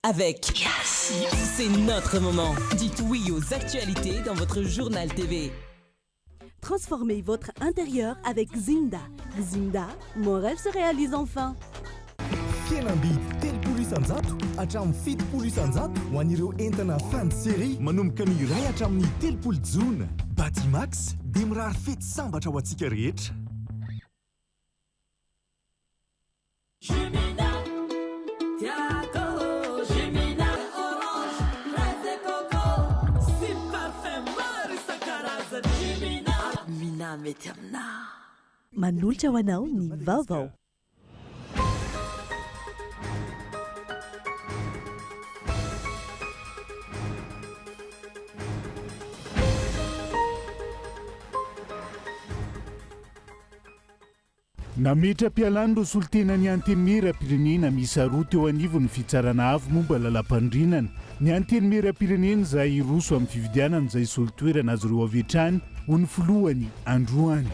avec. Yes. C'est notre moment. Dites oui aux actualités dans votre journal TV. Transformez votre intérieur avec Zinda. Zinda, mon rêve se réalise enfin. Fienambidy telopolo isanjato hatramin'ny fitopolo isanjato ho an'ireo entana fin de série manomboka ny iray hatramin'ny telopolo jona. Batimax dia mirary fety sambatra ho antsika rehetra. Mety aminao. Manolotra ho anao ny vaovao. Nametra-pialany ro solitenany antenimieram-pirenena miisa roa teo anivon'ny fitsarana avy momba lalam-pandrinana. Ny antenimieram-pirenena izay roso amin'ny fividianana izay solitoerana azy ireo avy hatrany ho ny filohany Androany.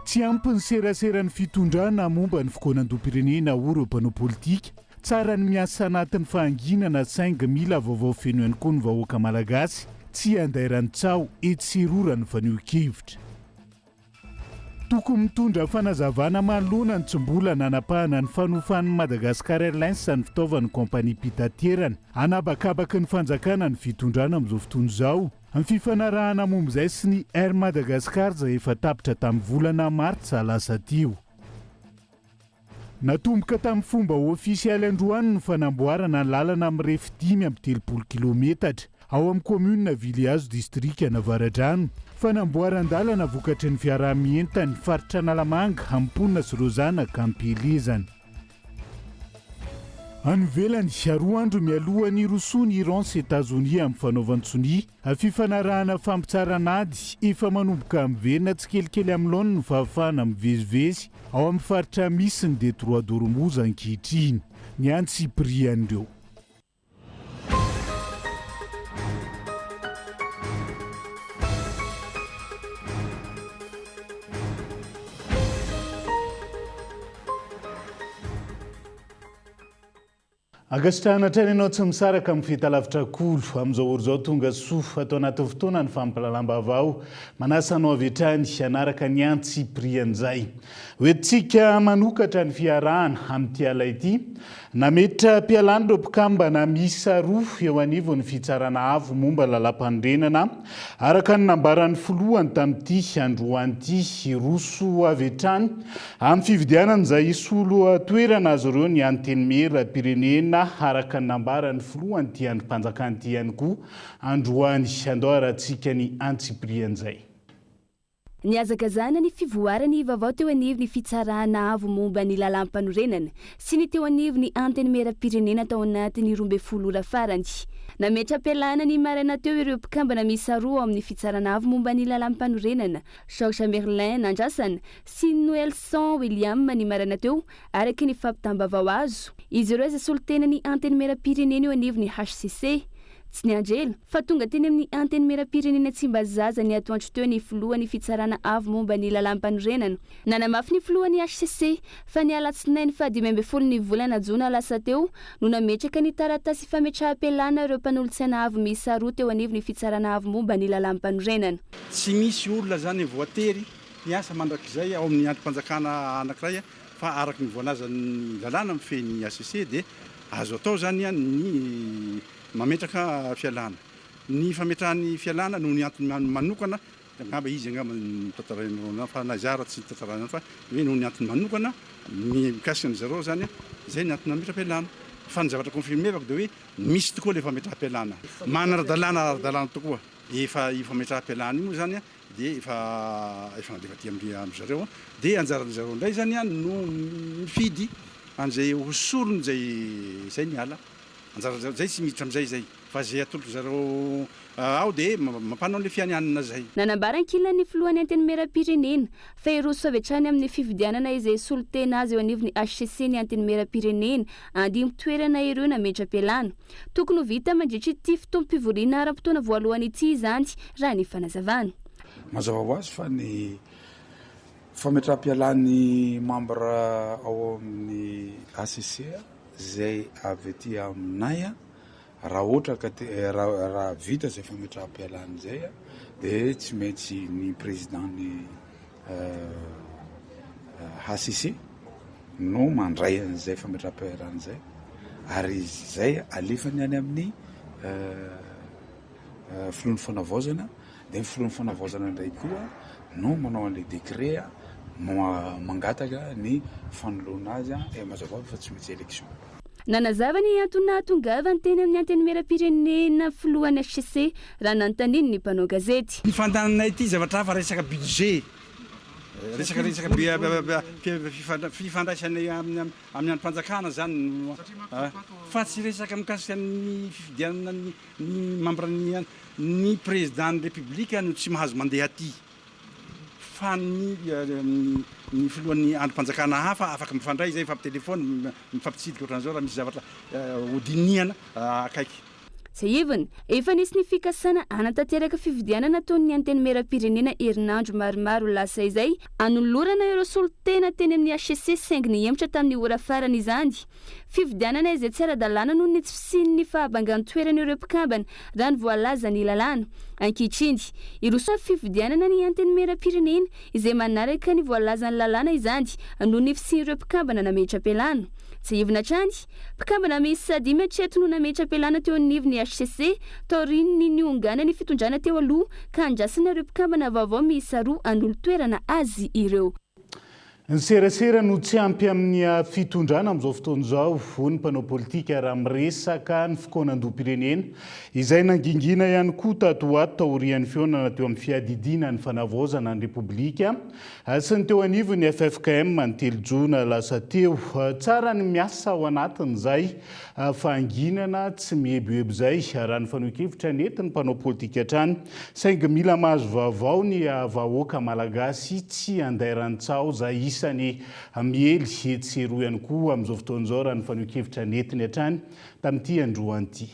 Tsy ampy ny seraseran'ny fitondrana momba ny fikonan-doam-pirenena ho ireo mpanao politika. Tsara ny miasa anatin'ny fahanginana saingy mila vaovao feno ihany koa ny vahoaka malagasy, tsy andairantsaho etserorany faneho-kevitra. Tokony mitondra fanazavana manoloana ny tsimbola nanapahana ny fanofan'ny Madagascar Airlines sy ny fitaovan'ny kompania mpitaterana hanabakabaka ny fanjakana ny fitondrana amin'izao fotoana izao. Ny fifanarahana momba izay sy ny Air Madagascar izay efa tapitra tamin'ny volana Martsa lasa teo. Natomboka tamin'ny fomba ofisialy Androany ny fanamboarana ny lalana amin'ny refy 5.30 kilometatra ao amin'ny komuna Viliazo distrika Navaradrano. Fanamboaran-dalana vokatry ny fiaraha-mientana faritra Analamanga, Hamponina sy Rozana Kampelezana. Anivelany roa andro mialohan'ny rosony Iran sy Etazonia amin'ny fanaovan-tsony, fifanarahana fampitsaranady efa manomboka miverina tsy kelikely amin'ny laona ny fahafahana mivezivezy ao amin'ny faritra misy ny Detroit d'Ormuz ankehitriny. Ny antsiprian'ireo. Agasitrahana hatrany ianao tsy misaraka amin'ny fahitalavitra kolo amin'izao ora izao tonga soa atao anaty fotoana ny fampalalam-bavao manasa anao avy hatrany hanaraka ny antsiprian'izay. Hoentintsika manokatra ny fiarahana amin'ity ala ity. Nametra mpialany ireo mpikambana miisa roa eo anivon'ny fitsarana avo momba lalam-pandrenana araka ny nambaran'ny filohany tamin'ity Androany ity roso avy hatrany amin'ny fividianana izay solo toerana azy ireo ny antenimieram-pirenena araka ny nambaran'ny filohany ity androm-panjakana ity ihany koa Androany. Andao arahantsika ny antsiprian'izay. Niazakazana ny fivoarany vaovao teo anivon'ny fitsarana avo momba ny lalam-panorenana sy ny teo anivon'ny antenimieram-pirenena tao anatin'ny 12 ora farany. Nametra-pialana ny maraina teo ireo mpikambana miisa roa amin'ny fitsarana avo momba ny lalam-panorenana, Georges Merlin Nandrasana sy Noelson William ny maraina teo araky ny fampitambavao azo. Izy ireo izay solitenany antenimieram-pirenena eo anivon'ny HCC. Tsy ny anjela fa tonga teny amin'ny antenimieram-pirenena Tsimbazaza ny atoandro teo ny filohan'ny fitsarana avo momba ny lalam-panorenana. Nanamafy ny filohan'ny HCC fa ny alatsinainy fa 12 ny volana Jona lasa teo no nametraka ny taratasy fametraha-pialana ireo mpanolotsiana avo miisa roa teo anivon'ny fitsarana avo momba ny lalam-panorenana. Tsy misy olona zany voatery miasa mandrakizay ao amin'ny androm-panjakana anankiray fa araka ny voalazan'ny lalàna mifehy HCC dia azo atao zany ny mametraka fialana. Ny fametrahan'ny fialana no ny antony manokana angamba izy angamba tantarana fa nazara tsy tantarana fa hoe no ny antony manokana mikasika ny zareo zany izay ny antony mametra-pialana. Fa ny zavatra konfirmevako dia hoe misy tokoa ilay fametraha-pialana. Manara-dalàna tokoa. Efa fametraha-pialana io zany dia efa nalefaty amin'izareo dia anjaran'ny zareo indray zany no mifidy an'izay hosorony zay ny ala. Anjara zay tsy miditra amin'izay zay fa zay atolotra zareo ao dia mampanao le fianianana zay. Nanambaran-kilany filohan'ny antenimieram-pirenena fa iroso avy hatrany amin'ny fividianana izay solitena azy eo anivon'ny HCC ny antenimieram-pirenena andimy toerana ireo nametra-pialana. Tokony ho vita mandritra ity fotoam-pivoriana aram-potoana voalohany ity izany raha ny fanazavana. Mazava ho azy fa ny fametraha-pialan'ny membre ao amin'ny HCC zay avy aty aminay raha ohatra ka raha vita zay fametraha-pialany zay dia tsy maintsy ny président ny HCC no mandray an'izay fametraha-pialany zay ary zay alefany any amin'ny filon'ny fanavaozana dia ny filon'ny fanavaozana indray koa no manao an'ilay décret mangataka ny fanoloana azy mazava fa tsy maintsy élection. Nanazava ny antony tongavany teny amin'ny antenimieram-pirenena filohan'ny HCC raha nanontaniany ny mpanao gazety. Ny fandanana ity zavatra hafa resaka budget resaka fifandraisany amin'ny any-mpanjakana zany fa tsy resaka mikasika ny fifidianana ny membre ny président de république no tsy mahazo mandeha aty fa ny filohan'ny androm-panjakana hafa afaka mifandray zay mifampitelefony mifampitsidiky ohatran'izao raha misy zavatra hodinihana akaiky. Tsahivana, efa nisy ny fikasana anatanteraka fividianana ataon'ny antenimieram-pirenena herinandro maromaro lasa izay anolorana ireo solotena teny amin'ny HCC saingy niematra tamin'ny ora farany izany. Fividianana izay tsy ara-dalàna noho ny tsy fisian'ny fahabangan-toerana ireo mpikambana raha ny voalaza ny lalàna. Ankehitriny, iroso fividianana ny antenimieram-pirenena izay manaraka ny voalazan'ny lalàna izany noho ny fisian'ireo mpikambana nametra-pialana. Tsahivana trany, mpikambana misy 5 hatreto no nametra-pialana teo anivon'ny HCC taorian'ny niongana ny fitondrana teo aloha ka andrasana ireo mpikambana vaovao miisa 2 anolo-toerana azy ireo. Ny serasera no tsy ampy amin'ny fitondrana amin'izao fotoan'izao ny mpanao politika raha miresaka ny fikonan-doha-pirenena izay nangingina ihany koa tatoato taorian'ny fihaonana teo amin'ny fiadidiana ny fanavaozana ny repoblika sy ny teo anivon'ny FFKM ny 3 jona lasa teo. Tsara ny miasa ao anatin'izay fahanginana tsy mihebohebo izay raha ny fanohikevitra nentin'ny mpanao politika hatrany saingy mila mahazo vaovao ny vahoaka malagasy tsy andairantsaho zay isany miely etseroa ihany koa amin'izao fotoan'izao raha ny fanohikevitra nentiny hatrany tamin'ity androany.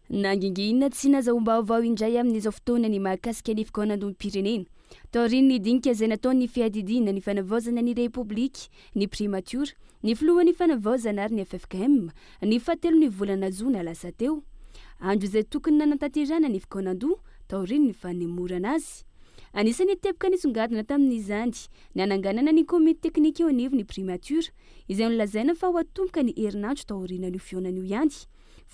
Nangingina tsy nazahoam-baovao indray amin'izao fotoana ny mahakasika ny fikonan-doha-pirenena. Taorian'ny dinika izay nataon'ny fiadidiana ny fanavaozana ny repoblika, ny primature, ny filohan'ny fanavaozana ary ny FFKM, ny 7 volana Jona lasa teo. Andro izay tokony nanantanterana ny fikonan-doha taorian'ny fanemorana azy. Anisany teboka nisongadina tamin'izany ny ananganana ny komite teknika eo anivon'ny primature izay nolazaina fa ho atomboka ny herinandro taorianan'io fihaonan'io ihany.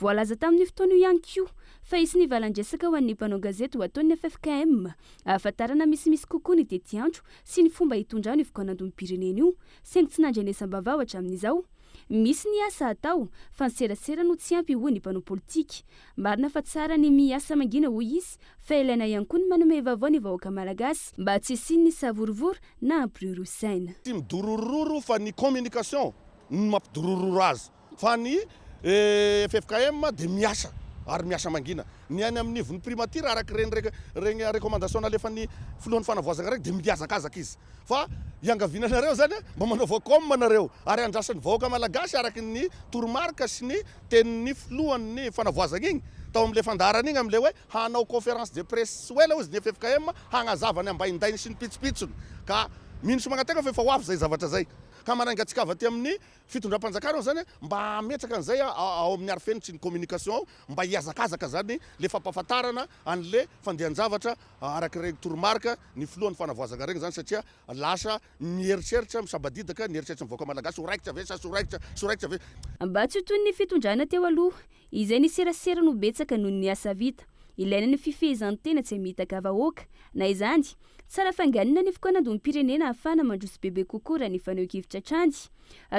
Voalaza tamin'ny fotoana io ihany koa fa isy ny valan-dresaka ho an'ny mpanao gazety ho ataon'ny FFKM ahafantarana misimisy kokoa ny tetiandro sy ny fomba hitondrana io fikonan-doha-pirenena io saingy tsy nandrenesam-baovao hatramin'izao. Misy ny asa atao fa ny serasera no tsy ampy hoy ny mpanao politika. Marina fa tsara ny miasa mangina hoy izy fa ilaina ihany koa ny manome vaovao ny vahoaka malagasy mba tsy hisian'ny savorovory na ampirorosaina. Tsy midorororo fa ny communication no mampidorororo azy fa ny FFKM dia miasa ary miasa mangina ny any amin'ny nivon'ny primature araka regny recommandation nalefan'ny filohan'ny fanavaozana raiky dia miazakazaka izy fa iangavinanareo zany mba manao voacom nareo ary andrasan'ny vahoaka malagasy araky ny toromarika sy ny tenin'ny filohan'ny fanavaozana igny tao amin'ilay fandarana igny amin'ilay hoe hanao conférence de presse oela izy ny FFKM hagnazavany ambaindainy sy ny pitsopitsony ka mino somagnatena fa efa ho avy zay zavatra zay ka manangatsika avy aty amin'ny fitondram-panjakana zany mba ametraka an'izay ao amin'ny arifenitsy ny communication mba hiazakazaka zany le fampahafantarana an'le fandehan-javatra araky regny toromarika ny filohan'ny fanavaozana regny zany satria lasa mieritreritra misabadidaka ny eritreritra mivoaka malagasy soraikitra ave sa soraikitra ave. Mba tsy toy ny fitondrana teo aloha izay ny serasera no betsaka noho ny asa vita ilaina ny fifehezan-tena tsy mitaka vahoaka na izany tsara fanganina ny fikonan-doha-pirenena ahafahana mandroso bebe kokoa raha ny fanohikevitra hatrany.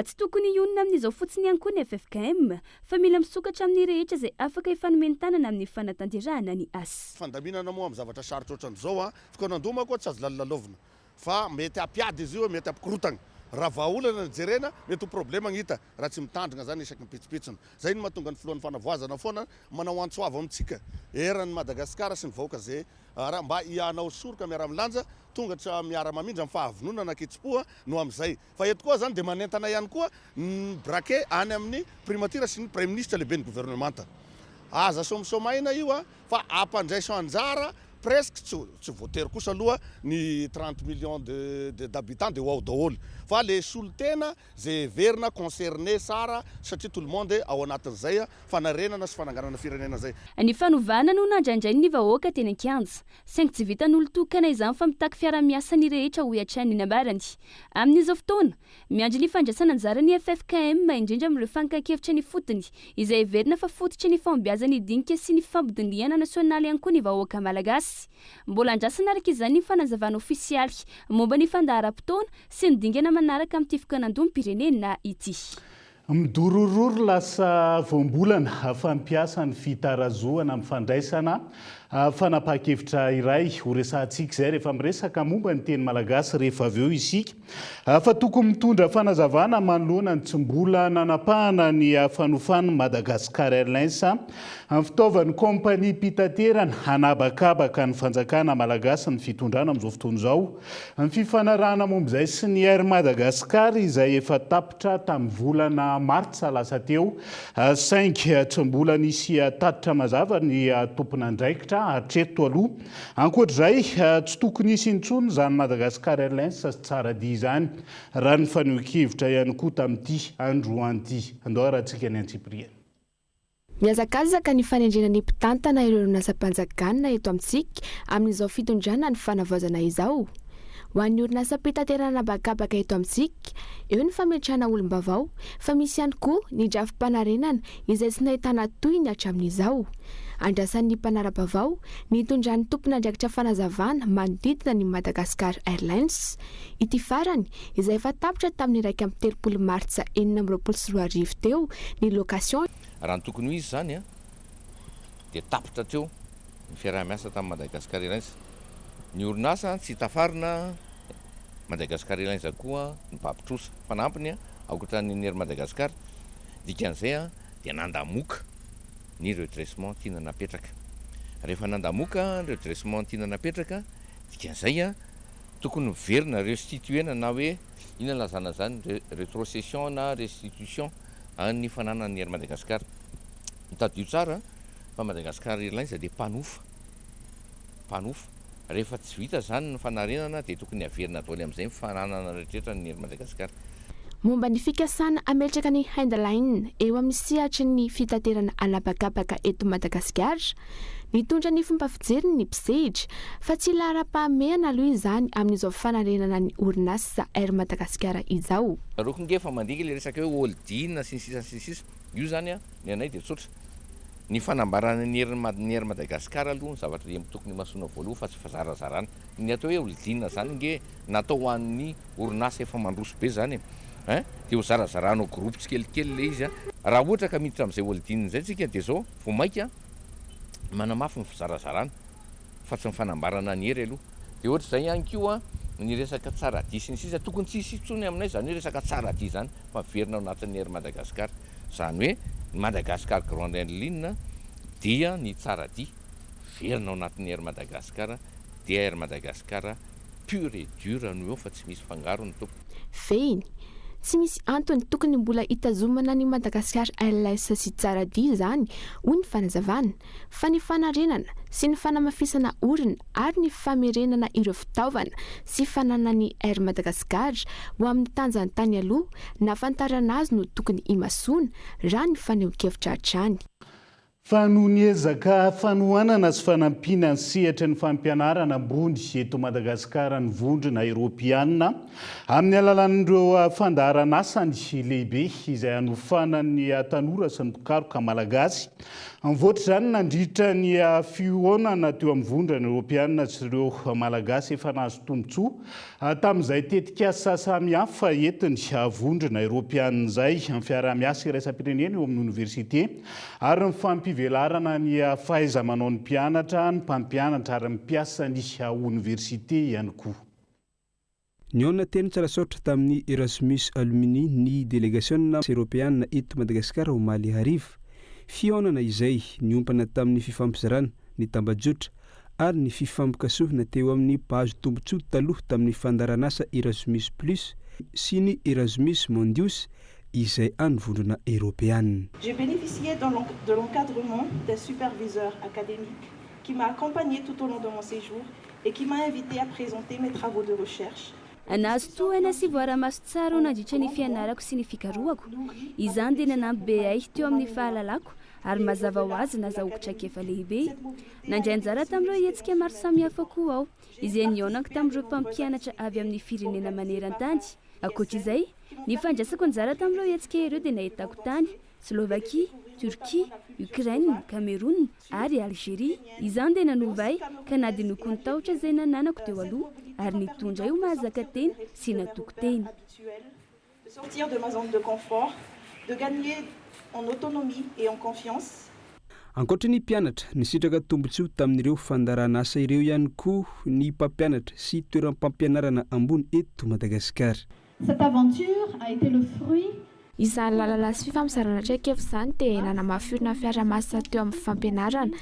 Tsy tokony ionina amin'izao fotsiny ihany koa ny FFKM fa mila misokatra amin'ny rehetra izay afaka ifanomentanana amin'ny fanatanterahana ny asa. Fandaminana moa amin'ny zavatra sarotra ohatran'izao fikonan-doha manko tsy azo lalalalovina fa mety ampiady izy io mety ampikorotana. Raha vahaolana jerena mety ho problema gn'hita raha tsy mitandrina zany isaky mipitsopitsony. Zay ny mahatonga ny filohan'ny fanavaozana foana manao antsoava amintsika eran'ny Madagasikara sy ny vahoaka zay raha mba hianao soroka miara-milanja tonga tra miara-mamindra amin'ny fahavononana ankehitripo no amin'izay. Fa eto koa zany dia manentana ihany koa ny braquet any amin'ny primature sy ny premier ministre lehibe ny gouvernementa. Aza somisomaina io fa ampandraiso anjara presque tsy voatery kosa aloha ny 30 millions d'habitants dia ho ao daholo fa le solotena zay verina concerné sara satria tout le monde ao anatin'izay fanarenana sy fananganana firenena zay. Ny fanovana no nandraindray ny vahoaka teny an-kianja saingy tsy vitan'olo tokana izany fa mitaky fiara-miasa ny rehetra ho iatrany ny ambarany. Amin'izao fotoana miandry ny fandraisana anjara ny FFKM indrindra amin'ireo fankakevitra ny fotony izay verina fa fototra ny fombiazany dinika sy ny fampidiniana nasionaly ihany koa ny vahoaka malagasy. Mbola andrasana araka izany ny fanazavana ofisialy momba ny fandaharam-potoana sy ny dingana manaraka amin'ny tifikanandom-pirenena ity. Midorororo lasa voambolana fampiasa ny fitarazoana amin'ny fandraisana fanapakevitra iray ho resantsika izay rehefa miresaka momba ny teny malagasy rehefa avy eo isika fa tokony mitondra fanazavana manoloana ny tsy mbola nanapahana ny fanofana Madagascar Airlines amin'ny fitaovan'ny kompania mpitaterana hanabakabaka ny fanjakana malagasy ny fitondrana amin'izao fotoana izao. Ny fifanarahana momba izay sy ny Air Madagascar izay efa tapitra tamin'ny volana martsa lasa teo saingy tsy mbola nisy tatitra mazava ny tompon'andraikitra hatreto aloha. Ankoatr'izay tsy tokony hisy intsony izany Madagascar Airlines sy tsara dia izany raha ny faneho-kevitra ihany koa tamin'ity androany ity. Andao rahantsika ny Antsipriana. Miazakazaka ny fanendrenan'ny mpitantana ireo orinasa-mpanjakana eto amintsika amin'izao fitondrana ny fanavaozana izao. Ho an'ny orinasa mpitaterana bakabaka eto amintsika, eo ny fametrahana olom-bavao, fa misy ihany koa ny drafim-panarenana izay tsy nahitana tohiny hatramin'izao. Andrasan'ny mpanara-bavao ny itondran'ny tompon'andraikitra fanazavana manodidina ny Madagascar Airlines. Ity farany izay efa tapitra tamin'ny 1 martsa 2024 teo ny location. Raha ny tokony ho izy zany dia tapitra teo ny fiarah-miasa tamin'ny Madagascar Airlines. Ny orinasa tsy tafarina Madagascar Airlines koa ny mpampitrosa fanampiny aokatran'ny Air Madagascar. Dikan'izay dia nandamoka ny redressement tiana napetraka. Rehefa nandamoka ny redressement tiana napetraka, dikan'izay tokony verina restituena na hoe inona lazana zany rétrocession na restitution ny fananana ny Air Madagascar. Mitadio tsara fa Madagascar Airlines dia mpanofa. Rehefa tsy vita zany ny fanarenana dia tokony averina daholo amin'izay fananana rehetra ny Air Madagascar. Momba ny fikasana ametraka ny Handline eo amin'ny sihatry ny fitaterana anabakabaka eto Madagasikara, nitondra ny fomba fijery ny mpisehitra fa tsy lara-pahamehana aloha izany amin'izao fanarenana ny orinasa Air Madagascar izao. Rokonge fa mandika le resaka hoe holding sy sisa. Io zany ny anay dia tsotra. Ny fanambarana ny Air Madagascar aloha ny zavatra dia tokony mahasoana voaloha fa tsy fazarazarana. Ny atao hoe holding zany nge natao ho an'ny orinasa efa mandroso be zany. Dia ho zarazaranao groupe tsikelikely le izy. Raha ohatra ka miditra amin'izay holding zay tsika dia zao vao maika manamafy ny fizarazarana fa tsy mifanambarana ny hery aloha. Dia ohatr'izay ihany koa ny resaka tsara dia sy ny sisa tokony tsy hisy intsony aminay zany hoe resaka tsara dia zany fa verina ao anatin'ny Air Madagascar. Zany hoe Madagascar Grande Line dia ny tsara dia verina ao anatin'ny Air Madagascar dia Air Madagascar pur et dur no eo fa tsy misy fangaro ny tompo. Feny tsy misy antony tokony mbola hitazomana ny Madagascar Airlines sy tsara dia zany hoy ny fanazavana fa ny fanarenana sy ny fanamafisana orina ary ny famerenana ireo fitaovana sy fanana ny Air Madagascar ho amin'ny tanjany tany aloha nafantarana azy no tokony himasona raha ny faneho-kevitra hatrany. Fa no niezaka fanohanana sy fanampiana ny sehatra ny fampianarana ambony eto Madagasikara ny vondrona Eoropeanina amin'ny alalan'ireo fandaharanasany lehibe izay hanofana ny tanora sy ny mpikaroka malagasy. Mivoatra izany nandritra ny fihoanana teo amin'ny vondrona Eoropeanina sy ireo malagasy efa nahazo tombotsoa tamin'izay tetikasa samihafa entiny vondrona Eoropeanina izay amin'ny fiarah-miasa iraisam-pirenena eo amin'ny université ary ny velarana ny fahaiza-manao ny mpianatra, ny mpampianatra ary mpiasa ny université ihany koa. Niona teny tsara saotra tamin'ny Erasmus Alumni ny délégation européenne eto Madagasikara ho Mali hariva. Fionana izay niompana tamin'ny fifampizarana ny tambajotra ary ny fifampikasohana teo amin'ny pahazo tombotsoa taloha tamin'ny fandaranasa Erasmus Plus sy ny Erasmus Mondius izay anvondrona européenne. J'ai bénéficié de l'encadrement d'un superviseur académique qui m'a accompagné tout au long de mon séjour et qui m'a invité à présenter mes travaux de recherche anazy toana sy voara-maso tsara ao nandritra ny fianarako sy ny fikaroako izany dia nanampy be ay teo amin'ny fahalalako ary mazava ho azy nazahokitraikefa lehibe nandray anjara tamin'ireo hetsika maro samihafa koa aho izay nionako tamin'ireo mpampianatra avy amin'ny firenena maneran-tany ankoatra izay ny fandraisako anjara tamin'ireo hetsika ireo dia nahitako tany Slovaquie, Turquie, Ukraine, Cameroun ary Algérie. Izany dia nanovay ka na dia nokontaotra izay nananako teo aloha ary nitondra io mahazaka teny sy natoko teny. De sortir de ma zone de confort, de gagner en autonomie et en confiance. Ankoatra ny mpianatra nisitraka tombotsoa tamin'ireo fandarana asa ireo ihany koa ny mpampianatra sy toeram-pampianarana ambony eto Madagasikara. Cette aventure a été le fruit izany lalala sy fifampiarana traikefa izany dia nanamafirina fiara-masa teo amin'ny fampianarana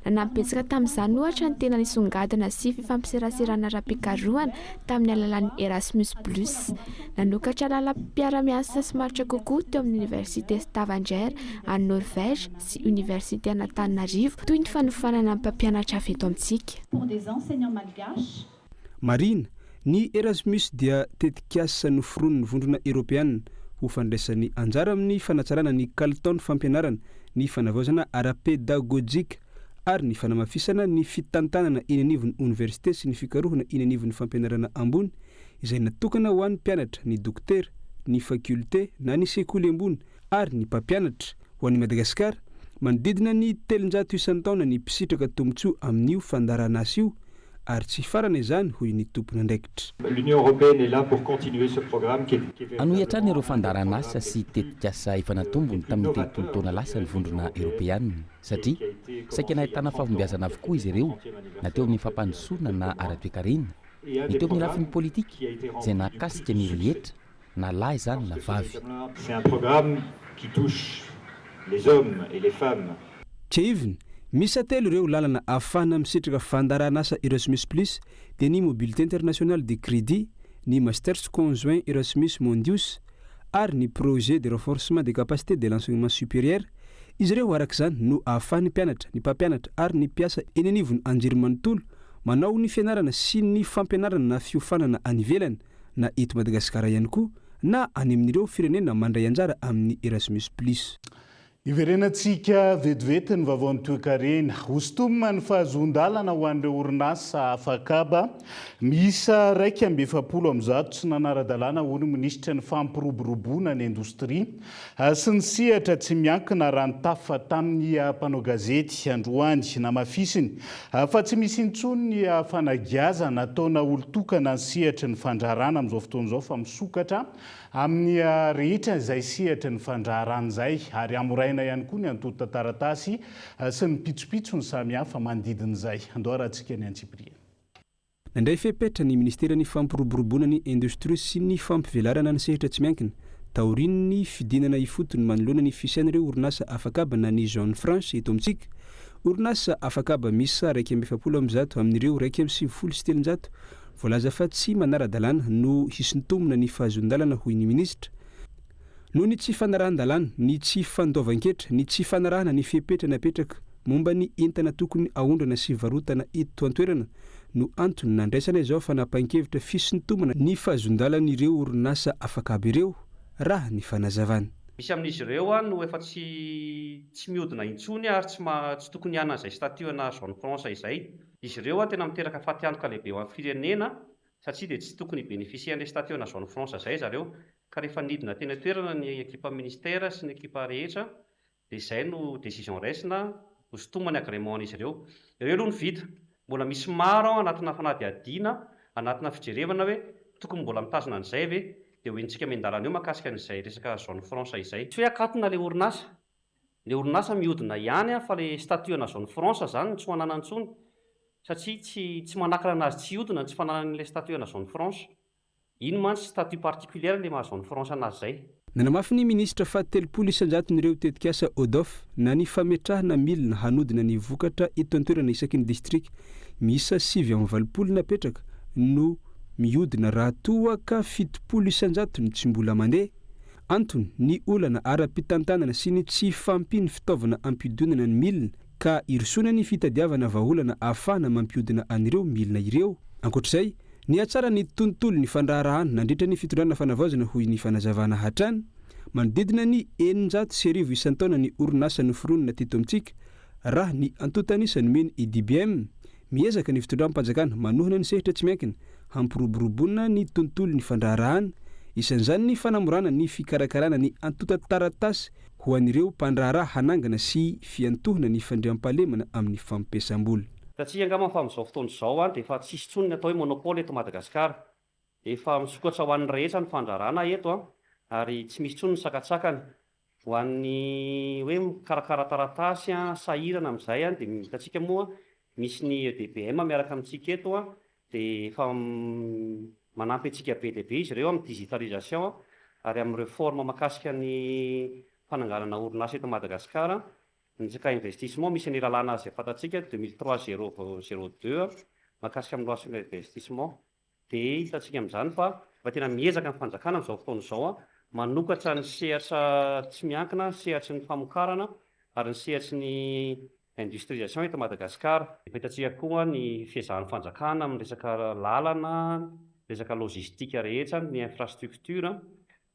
nanampetsaka tamin'izany ohatra ny tena nisongadina sy fifampiserasirana ara-pikarohana tamin'ny alalan'ny Erasmus Plus nanokatra lalam-piara-miasa sy maritra kokoa teo amin'ny Université Stavanger any Norvège sy Université Antananarivo toy ny fanofanana mpampianatra avy eto amintsika. Pour des enseignants malgaches. Marina, ny Erasmus dia tetikasa noforon'ny vondrona Europeanina ho fandraisan'ny anjara amin'ny fanatsarana ny kalitao ny fampianarana, ny fanavaozana ara-pedagojika ary ny fanamafisana ny fitantanana eny anivon'ny université sy ny fikarohana eny anivon'ny fampianarana ambony izay natokana ho an'ny mpianatra, ny dokotera, ny fakulté na ny sekoly ambony ary ny mpampianatra. Ho an'ny Madagasikara, manodidina ny 300 isan-taona ny mpisitraka tombotsoa amin'io fandarana asa io ary tsy farana izany hoy ny tompona andraikitra. L'Union européenne est là pour continuer ce programme qui est anohiatrany ireo fandarana asa sy tetikasa efa natombony tamin'ny telopolo taona lasa ny vondrona Europeanina satria saika nahitana fahombiazana avokoa izy ireo na teo amin'ny fampandrosoana na ara-toekarena ny teo amin'ny lafin'ny politika izay nakasika ny rehetra na lahy izany na vavy. C'est un programme qui touche les hommes et les femmes. Tseiviny misy atelo ireo lalana ahafahana misitraka fandarana asa Erasmus Plus dia ny mobilité internationale de crédit, ny masters conjoint Erasmus Mondius ary ny projet de renforcement des capacités de l'enseignement supérieur. Izy ireo arak'izany no ahafahan'ny mpianatra, ny mpampianatra ary ny mpiasa eny anivon'ny anjerimanontolo manao ny fianarana sy ny fampianarana na fiofanana any ivelany na eto Madagasikara ihany koa na any amin'ireo firenena mandray anjara amin'ny Erasmus Plus. Iverenantsika vetivety ny vaovaon'ny toe-karena hostomina ny fahazon-dalana ho an'ireo orinasa afakaba miisa 170 amin'izao tsy nanara-dalàna ho ny minisitra ny fampiroboroboana ny indostria sy ny sehatra tsy miankina raha ny tafa tamin'ny mpanao gazety androany namafisiny fa tsy misy intsony ny fanagiaza nataona olon-tokana ny sehatra ny fandrarana amin'izao fotoan'izao fa misokatra amin'ny rehetra izay sehatra ny fandrarana izay ary amoraina ihany koa ny antota taratasy sy ny pitsopitso ny samihafa manodidin'izay. Andoarantsika ny Antsipriana. Nandray fepetra ny ministera ny fampiroboroboana ny indostria sy ny fampivelarana ny sehatra tsy miankina taoriany ny fidinana ifotony manoloana ny fisian'ireo orinasa afakaba na ny Jean France eto amintsika. Orinasa afakaba misa 170 amin'ireo 170 voalaza fa tsy manara-dalàna no hisintomina ny fahazon-dalana hoy ny ministra. No ny tsy fanarahan-dalàna, ny tsy fandoavan-ketra, ny tsy fanarahana ny fepetra napetraka momba ny entana tokony ahondrana sy varotana eto an-toerana no antony nandraisana izao fanapahan-kevitra fisintomana ny fahazon-dalan'ireo orinasa afakaba ireo raha ny fanazavana. Misy amin'izy ireo no efa tsy mihodina intsony ary tsy tokony hiana izay statut na Jean France izay. Izy ireo tena miteraka fatiantoka lehibe ho amin'ny firenena satria dia tsy tokony bénéficier-n'ilay statut na Jean France izay zareo ka rehefa nidina teny toerana ny ekipa ministera sy ny ekipa rehetra dia izay no décision raisina hostomany agrément an'izy ireo. Ireo aloha ny vita, mbola misy maro anatina fanadihadiana anatina fijerevana hoe tokony mbola mitazona an'izay ve dia hoentsika mian-dalana eo makasika an'izay resaka Jean France izay. Tsy hoe akatona ilay orinasa. Ilay orinasa mihodina ihany fa ilay statut na Jean France zany tsy ho anana intsony satria tsy manakana anazy tsy hodina tsy fananan'ilay statut na Jean France. Iny mantsy statut particulier ilay maha Jean France anazy zay. Nanamafy ny ministra fa 300 n'ireo tetikasa ODOF na ny fametrahana milina hanodina ny vokatra eto an-toerana isaky ny district miisa 720 napetraka no mihodina raha toa ka 700 ny tsy mbola mandeha. Antony ny olana ara-pitantanana sy ny tsy fampiny fitaovana ampidonana ny milina ka irsona ny fitadiavana vaholana ahafahana mampihodina an'ireo milina ireo. Ankoatr'izay Ny atsara ny tontolo ny fandraharahana nandritra ny fitondrana fanavaozana hoy ny fanazavana hatrany manodidina ny 700 isan-taona ny orinasa noforonina teto amintsika raha ny antotanisany meny IDBM miezaka ny fitondram-panjakana manohana ny sehitra tsy miankina hampiroboroboana ny tontolo ny fandraharahana isan'izany ny fanamorana ny fikarakarana ny antota-taratasy ho an'ireo mpandraharaha hanangana sy fiantohana ny fandriam-pahalemana amin'ny fampiasam-bola. Satria angamba fa amin'izao fotoana izao dia efa tsisy intsony ny atao hoe monopôly eto Madagasikara. Efa misokatra ho an'ny rehetra ny fandraharahana eto ary tsy misy intsony ny sakatsakany. Ho an'ny hoe mikarakara taratasy sahirana amin'izay dia hitantsika moa misy ny EDBM miaraka amintsika eto dia efa manampy antsika be dia be izy ireo amin'ny digitalisation ary amin'ny réforme mahakasika ny fananganana orinasa eto Madagasikara. Ny resaka investissement misy ny lalàna azy fantatsika 2003-002 mahakasika amin'ny loi sur l'investissement dia hitantsika amin'izany fa tena miezaka ny fanjakana amin'izao fotoana izao manokatra ny sehatra tsy miankina, sehatry ny famokarana ary ny sehatry ny industrialisation eto Madagasikara. Hitantsika koa ny fiezahan'ny fanjakana amin'ny resaka lalana, resaka logistika rehetra, ny infrastructure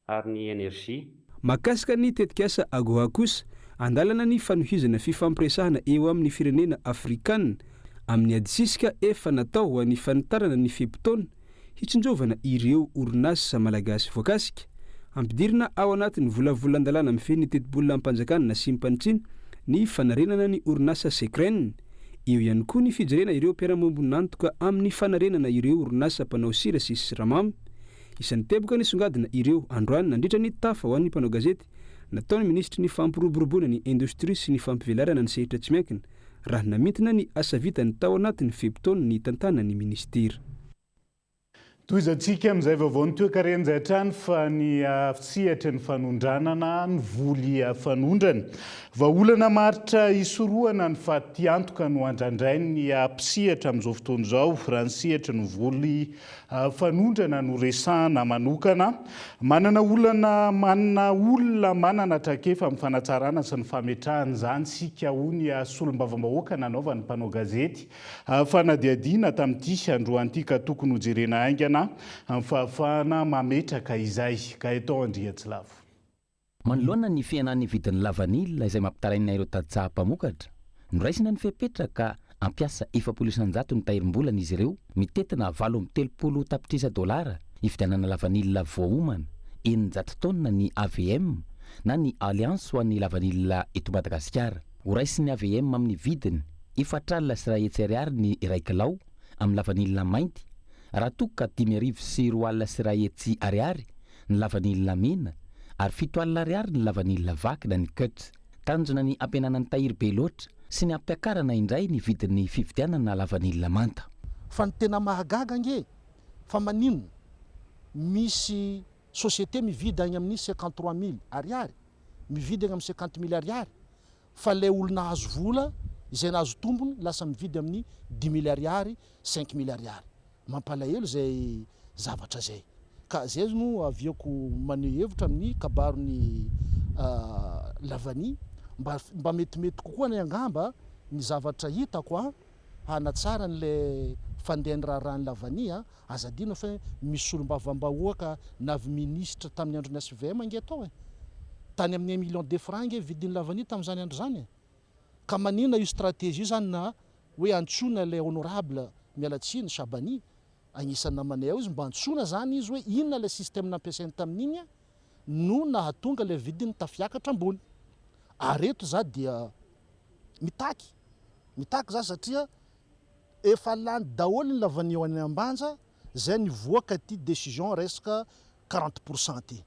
ary ny énergie. Mahakasika ny tetikasa AGOA kosa andalana ny fanohizana fifampiresahana eo amin'ny firenena afrikanina amin'ny adisisika efa natao ho an'ny fanitarana ny fepitaona hitsinjovana ireo orinasa malagasy voakasika ampidirina ao anatin'ny volavolan-dalàna amin'ny feny tetibolona ampanjakana na simpanitsiny ny fanarenana ny orinasa sekrenina. Eo ihany koa ny fijerena ireo mpiara-mombonantoka amin'ny fanarenana ireo orinasa mpanao sira sy siramamy. Isan'ny teboka ny songadina ireo androany nandritra ny tafa ho an'ny mpanao gazety nataony ministry ny fampiroboroboana ny indostria sy ny fampivelarana ny sehitra tsy miankina raha namintina ny asa vitany tao anatin'ny fepitaona ny tantana ny ministera. Toizantsika amin'izay vaovao ny toe-karen'izay hatrany fa ny sehatra ny fanondranana ny voly fanondrany. Vahaolana maritra isorohana ny fatiantoka no andrandray ny mpisehatra amin'izao fotoana izao raha ny sehatra ny voly fanondrana no resahana manokana. Manana olona manana trakefa amin'ny fanatsarana sy ny fametrahana izany sika ho ny solom-bavambahoaka nanaovany mpanao gazety fanadiadiana tamin'ity androan'ity ka tokony ho jerena aingana amin'ny fahafahana mametraka izay ka eto Andriatsilavo. Manoloana ny fiainan'ny vidin'ny lavanila izay mampitaraina ireo tantsaha-mpamokatra noraisina ny fepetraka ampiasa 700 ny tahirim-bolana izy ireo mitetina 830 tapitrisa dolara ividianana lavanila voaomana 900 tonna ny AVM na ny alliance ho an'ny lavanila eto Madagasikara. Horaisin'ny AVM amin'ny vidiny 4,7 ny iray kilao amin'ny lavanila mainty raha toka 5,4 ny lavanila mena ary 7,000 ny lavanila vakina ny cut. Tanjona ny ampianana ny tahiry be loatra sy ny ampiakarana indray ny vidin'ny fividianana lavanila manta. Fa ny tena mahagaga nge fa maninona misy société mividy agny amin'ny 53,000 ariary, mividy agny amin'ny 50,000 ariary, fa le olona azo vola izay nazo tombony lasa mividy amin'ny 10,000 ariary, 5,000 ariary. Mampalahelo zay zavatra zay. Ka zay no aviako maneho hevitra amin'ny kabaron'ny lavany mba metimety kokoa ny angamba ny zavatra hitako hanatsara n'le fandehany raharahany lavany azadina fa misy solom-bavambahoaka navy ministre tamin'ny andron'ny SVM ange atao tany amin'ny 1 million de francs nge vidin'ny lavany tamin'izany andro zany. Ka manina io stratégie zany na hoe antsona le honorable Mialatsiny Sabany agnisan'ny namanay ao izy mba antsona zany izy hoe inona le système nampiasainy tamin'iny no nahatonga le vidiny tafiakatra ambony. Areto za dia mitaky za satria efa lany daholo ny lavany eo any ambanja zay nivoaka ty décision resaka 40% ty.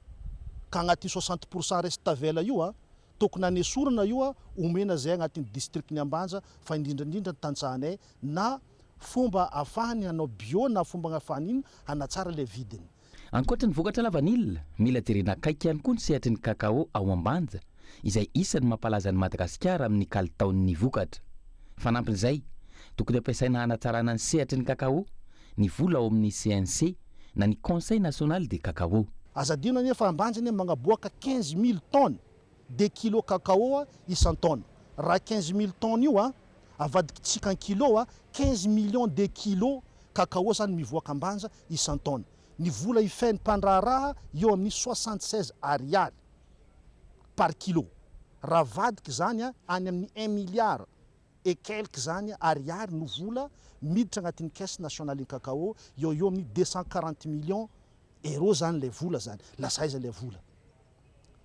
Ka agnaty 60% resy tavela io tokony anesorana io omena zay agnatin'ny district ny ambanja fa indrindrandrindra ny tantsahanay na fomba afahany hanao bio na fomba afahany iny hanatsara le vidiny. Ankoatra ny vokatra lavanila, mila jerena akaiky ihany koa ny sehatry ny kakao ao ambanja izay isan'ny mampalaza ny Madagasikara amin'ny kalitaon'ny vokatra. Fanampin'izay, tokony ampiasaina hanatsarana ny sehatry ny kakao ny vola ao amin'ny CNC na ny Conseil national de cacao. Azadina nefa ambanjany magnaboaka 15,000 tonnes de kilo cacao isan-taona. Raha 15,000 tonnes io avadikitsika kilo 15 millions de kilos kakao zany mivoaka ambanja isan-taona. Ny vola ifeiny mpandraharaha eo amin'ny 76 ariary par kilo. Raha vadika zany any amin'ny 1 milliard et quelque zany ariary no vola miditra agnatin'ny caisse nationale kakao, eo amin'ny 240 millions euro zany le vola zany. Lasaiza le vola.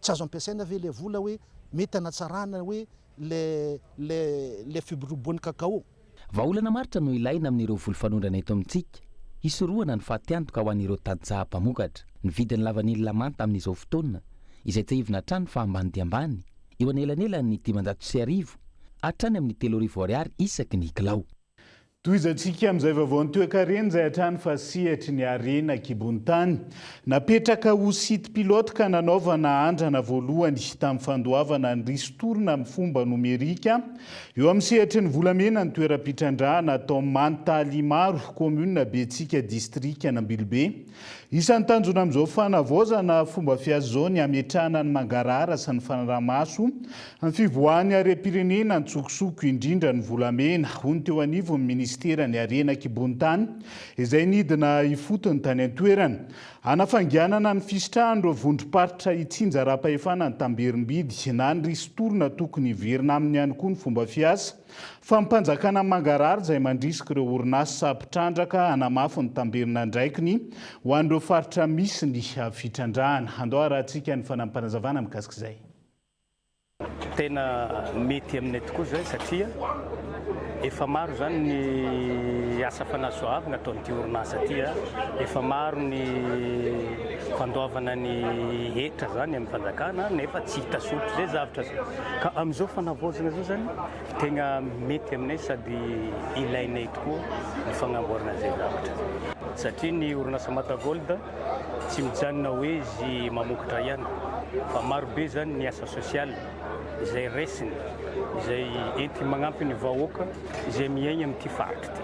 Tsy azo ampiasaina ve le vola hoe mety anatsarana hoe le firoboan'ny kakao. Vaolana maritra no ilaina amin'ireo volo-fanondrana eto amintsika. Hisoroana ny fahatiantoka ho an'ireo tantsaha-mpamokatra. Ny vidin'ny lavanilina manta amin'izao fotoana izay tsahivina hatrany fa ambany dia ambany eo anelanelany 550 hatrany amin'ny 3,000 ariary isaky ny kilao. Toizantsika amin'izay vaovaon'ny toe-karena izay hatrany fa sihatry ny arena kibon-tany. Napetraka ho site pilote ka nanaovana andrana voalohany tamin'ny fandoavana ny risotorona amin'ny fomba nomerika eo amin'ny sihatry ny volamena ny toeram-pitrandrahana atao Mantalimaro, commune Betsika, district Anambilobe. Isan'ny tanjona amin'izao fanavaozana fomba fiazo zao ny ametrahana ny mangarahara sy ny fanaramaso amin'ny fivoahany harem-pirenena ny tsokosoko indrindra ny volamena. Hono teo anivon'ny ministera ny arena kibon-tany izay nidina ifotony tany an-toerana. Anafangianana ny fisitrahan'ireo vondrom-paritra itsinja ara-pahefana ny Tamberimbidy na ny risotorona tokony verina aminy ihany koa ny fomba fiasa. Fa mpanjakana mangarahara izay mandrisika ireo orinasa mpitrandraka hanamafy ny Tamberina ndraikiny ho an'ireo faritra misy ny fitrandrahana. Andao arahantsika ny fanampanazavana mikasika izay. Tena mety aminay tokoa zay satria efa maro zany ny asa fanasoavana ataon'ity orinasa ty, efa maro ny fandoavana ny hetra zany amin'ny fanjakana nefa tsy hita sotro zay zavatra zay. Ka amin'izao fanavaozana zao zany tena mety aminay sady ilainay tokoa ny fagnamboarana zay zavatra. Satria ny orinasa Matagold tsy mijanona hoe izy mamokatra ihany fa maro be zany ny asa sosial izay resiny, izay enti magnampy ny vahoaka izay miaigna amin'ity faritra ty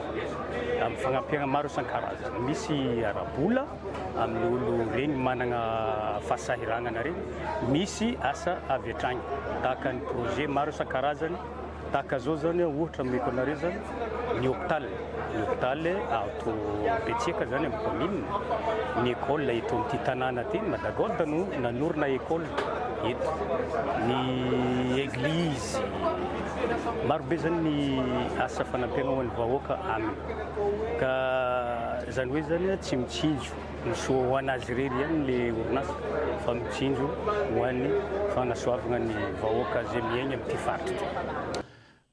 amin'ny fagnampihana maro isan-karazany. Misy arabola amin'ny olo regny manana fahasahiranana regny, misy asa avy hatrany tahaka ny projet maro isan-karazany. Tahaka zao zany ohatra ameko anareo zany ny hôpitaly ato Betsika zany amin'ny commune, ny école eto amin'ity tanàna ty Matagold no nanorina école eto, ny église, maro be zany ny asa fanampiana ho an'ny vahoaka aminy. Ka zany hoe zany tsy mitsinjo ny soa ho anazy rery ihany le orinasa fa mitsinjo ho an'ny fanasoavana ny vahoaka zay miaigna amin'ity faritra ty.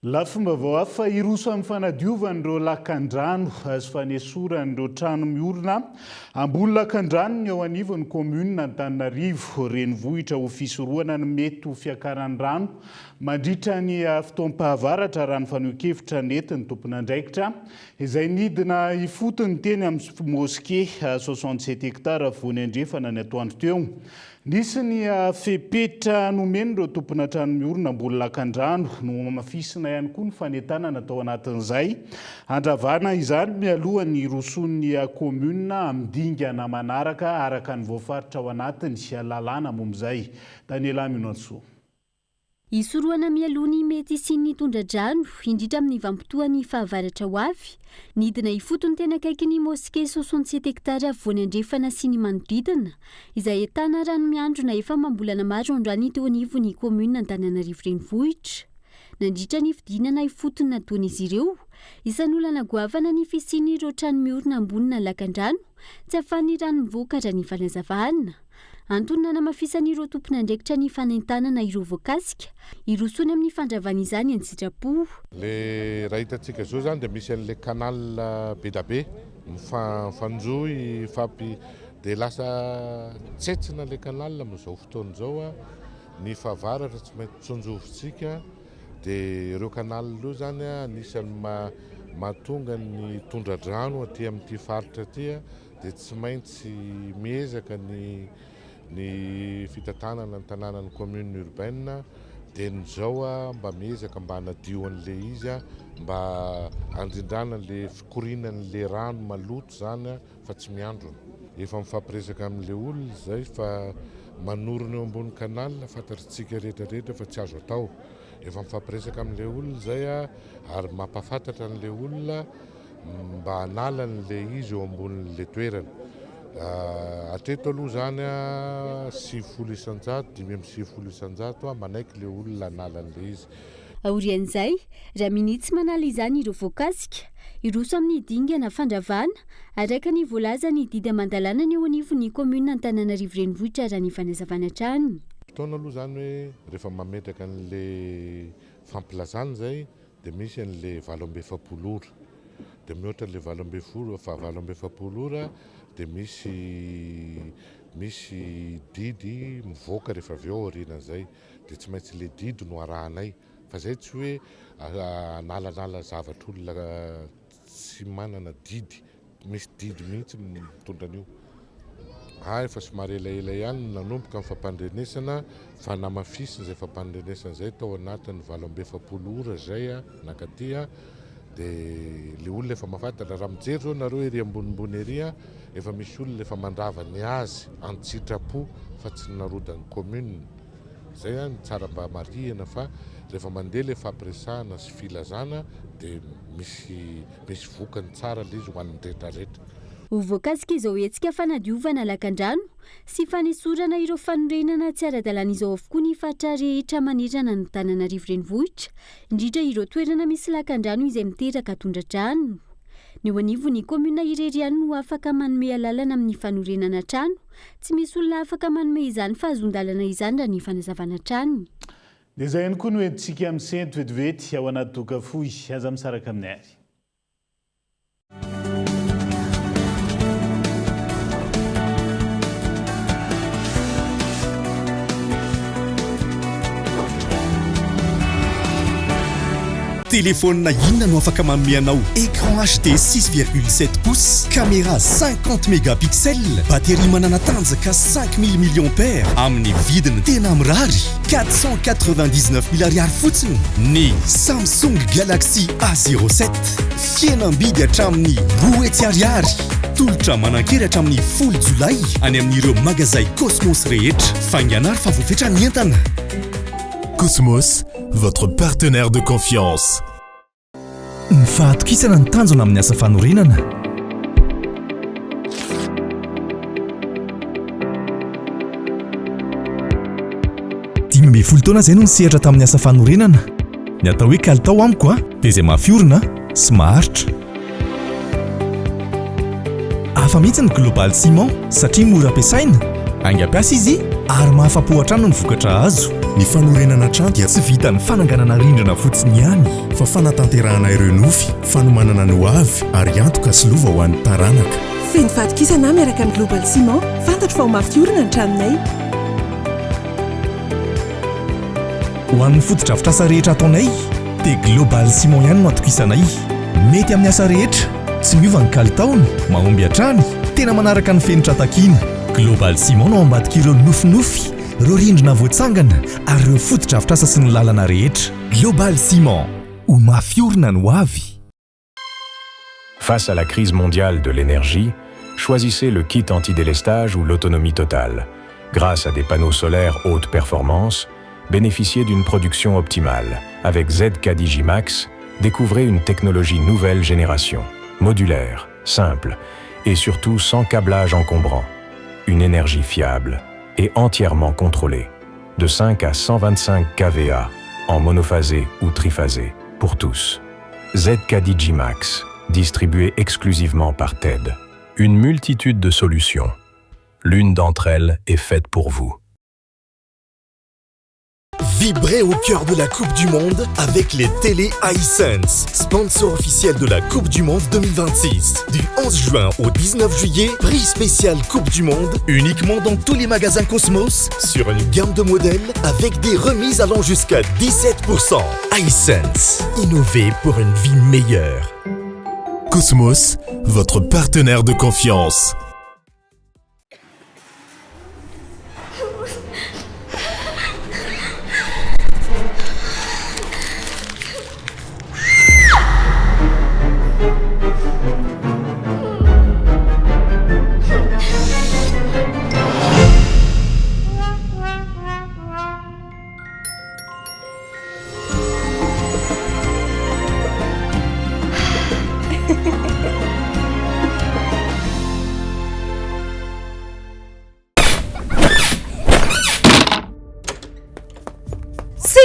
Lafomba vao hafa iroso amin'ny fanadiovan'ireo lakan-drano azo fanesoran'ireo trano miorina ambony lakan-drano ny ao anivon'ny commune Antananarivo. Renivohitra ho fisoroana ny mety ho fiakaran'ny rano mandritra ny fotoam-pahavaratra raha ny faneho-kevitra nentin'ny tompon'andraikitra izay nidina ifotony teny amin'ny moské 67 hectare voany andrefana ny atoandro teo. Nisy ny fepetra nomeny ireo tompona trano miorina ambony lakan-drano no mafisina ihany koa ny fanentana natao anatin'izay. Andravana izany mialoha ny roson'ny commune amin'ny dingana manaraka araka ny voafaritra ao anatiny lalàna momizay. Daniela Minotso. Isoroana mialoha ny mety sy ny tondra-drano indrindra amin'ny vampitoan'ny fahavaratra ho avy. Nidina ifotony tena akaiky ny moské 67 hectare voany andrefana sy ny manodidina izay ahitana rano miandrona efa mambolana maro androany teo anivon'ny commune Antananarivo renivohitra. Nandritra ny fidinana ifotony nataon'izy ireo, isan'ny olana goavana ny fisian'ireo trano miorina ambonina lakan-drano tsy ahafahan'ny rano mivoaka ny fanazavana. Antonina namafisan'ireo tompon'andraikitra ny fanentanana ireo voakasika, irosony amin'ny fandravana izany ny sitrapo. Le raha hitantsika zao zany dia misy an'le canal be da be mifanjoy fampi dia lasa tsetsina le canal amin'izao fotoana izao ny fahavaratra tsy maintsy tsonjovintsika dia ireo canal io zany anisan'ny mahatonga ny tondra-drano aty amin'ity faritra aty dia tsy maintsy miezaka ny fitantanana ny tanànan'ny commune urbaine dia nizao mba miezaka mba hanadio an'le izy mba handrindrana le fikorinan'le rano maloto zany fa tsy miandrona. Efa mifampiresaka amin'le olona zay fa manorina eo ambony canal fantatritsika rehetrarehetra fa tsy azo atao. Efa mifampiresaka amin'le olona zay ary mampafantatra an'le olona mba hanalan'le izy eo ambonin'le toerana. Atreto aloha zany a 50 isan-jato 550 isan-jato manaiky le olona hanalan'le izy. Aorian'izay, raha minitsy manala izany ireo voakasika, iroso amin'ny dingana fandravana, araka ny voalaza ny didy amandalana ny eo anivon'ny komuna Antananarivo renivohitra raha ny fanazavana trany. Fotoana aloha zany hoe rehefa mametraka an'le fampilazana zay dia misy an'le 27 ora. Dia mihoatra le 27 ora dia misy didy mivoaka rehefa avy eo aorianan'izay dia tsy maintsy le didy no arahanay. Fa zay tsy hoe analanala zavatra olona tsy manana didy, misy didy mihitsy mitondra an'io. Efa somary elaela ihany nanomboka amin'ny fampandrenesana fa namafisiny izay fampandrenesana izay tao anatin'ny 27 ora zay nakaty dia le olona efa mahafantatra raha mijery zao nareo ery ambonimbony ery efa misy olona efa mandravany azy an-tsitrapo fa tsy narodany commune. Zay tsara mba marihana fa rehefa mandeha le fampiresahana sy filazana dia misy vokany tsara le izy ho an'ny rehetrarehetra. Ho voakasika izao hetsika fanadiovana lakan-drano sy fanesorana ireo fanorenana tsy ara-dalàna izao avokoa ny fatra rehetra manerana ny Antananarivo renivohitra, indrindra ireo toerana misy lakan-drano izay miteraka tondra-drano. Ny eo anivon'ny komuna Ireriany no afaka manome lalana amin'ny fanorenana trano, tsy misy olona afaka manome izany fa azon-dalana izany raha ny fanazavana trano. Dia izay ihany koa no entintsika amin'ny sento vetivety ao anaty doka fohy, aza misaraka amin'ny ary. Téléphone inona no afaka mameanao écran HD 6,7 pouces, caméra 50 mégapixels, batterie manana tanjaka 5000 mAh amin'ny vidiny tena mirary 499 000 ariary fotsiny. Ny Samsung Galaxy A07 fihenam-bidy hatramin'ny 10 ariary. Tolotra manan-kery hatramin'ny 10 Jolay any amin'ireo magazay Cosmos rehetra. Fanganary fa voafetra ny entana. Cosmos, votre partenaire de confiance. Ny fahatokisana ny tanjona amin'ny asa fanorenana. Dimy folo taona izay no nisehatra tamin'ny asa fanorenana. Ny atao hoe kalitao amiko dia izay mafiorina sy maharitra. Hafa mihitsy ny Global Ciment satria mora ampiasaina, angampiasa izy ary mahafa-po hatrany ny vokatra azo. Ny fanorenana trano dia tsy vitan'ny fananganana rindrina fotsiny ihany fa fanatanterahana ireo nofy, fanomanana ny hoavy ary antoka sy lova ho an'ny taranaka. Feno fatokisana miaraka amin'ny Global Ciment, fantatro fa ho mafiorina ny tranonay. Ho an'ny fotodrafitr'asa rehetra ataonay dia Global Ciment ihany no atokisanay. Mety amin'ny asa rehetra, tsy miova ny kalitaony, mahomby hatrany, tena manaraka ny fenitra takiana. Global Ciment no ambadika ireo nofinofy, ireo rindrina voatsangana ary ireo fotodrafitr'asa sy ny lalana rehetra. Global Ciment, ho mafiorina ny hoavy. Face à la crise mondiale de l'énergie, choisissez le kit anti-délestage ou l'autonomie totale. Grâce à des panneaux solaires haute performance, bénéficiez d'une production optimale. Avec ZK Digimax, découvrez une technologie nouvelle génération, modulaire, simple et surtout sans câblage encombrant. Une énergie fiable et entièrement contrôlée, de 5 à 125 kVA, en monophasé ou triphasé, pour tous. ZK Digimax, distribué exclusivement par TED. Une multitude de solutions. L'une d'entre elles est faite pour vous. Vibrez au cœur de la Coupe du Monde avec les télé iSense, sponsor officiel de la Coupe du Monde 2026. Du 11 juin au 19 juillet, prix spécial Coupe du Monde, uniquement dans tous les magasins Cosmos, sur une gamme de modèles avec des remises allant jusqu'à 17%. iSense, innover pour une vie meilleure. Cosmos, votre partenaire de confiance.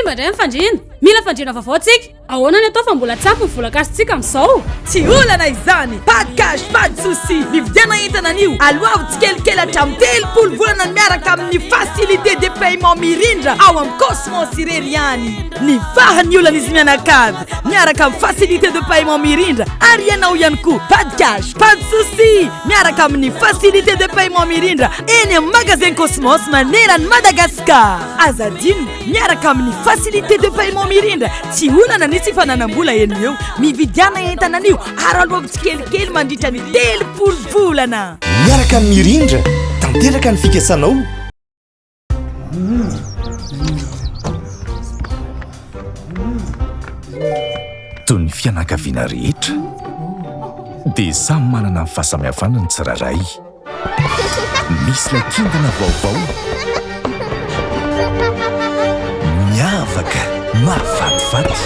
mandray nyfandriana mila fandriana vaovao tsika ahoana ny atao fa mbola tsapy ny volakasitsika amin'izao tsy olana izany pas de cash pas de souci mividiana entana an'io aloavo tsikelikely hatramin'ny 3 volana miaraka amin'ny facilité de paiement mirindra ao amin'ny Cosmos irery ihany ny fahany olana izy mianakavy miaraka amin'ny facilité de paiement mirindra ary ianao ihany koa pas de cash pas de souci miaraka amin'ny facilité de paiement mirindra eny amin'ny magasin Cosmos manerany Madagascar azadino miaraka amin'ny facilité de paiement mirindra tsy olana nisy fananam-bola eny eo mividiana entana an'io ary aloako tsikelikely mandritra ny 3 volana miaraka amin'ny mirindra tanteraka ny fikasanao toy ny fianakaviana rehetra dia samy manana ny fahasamihafana ny tsirairay misy ilay kintana vaovao miavaka mahafatifaty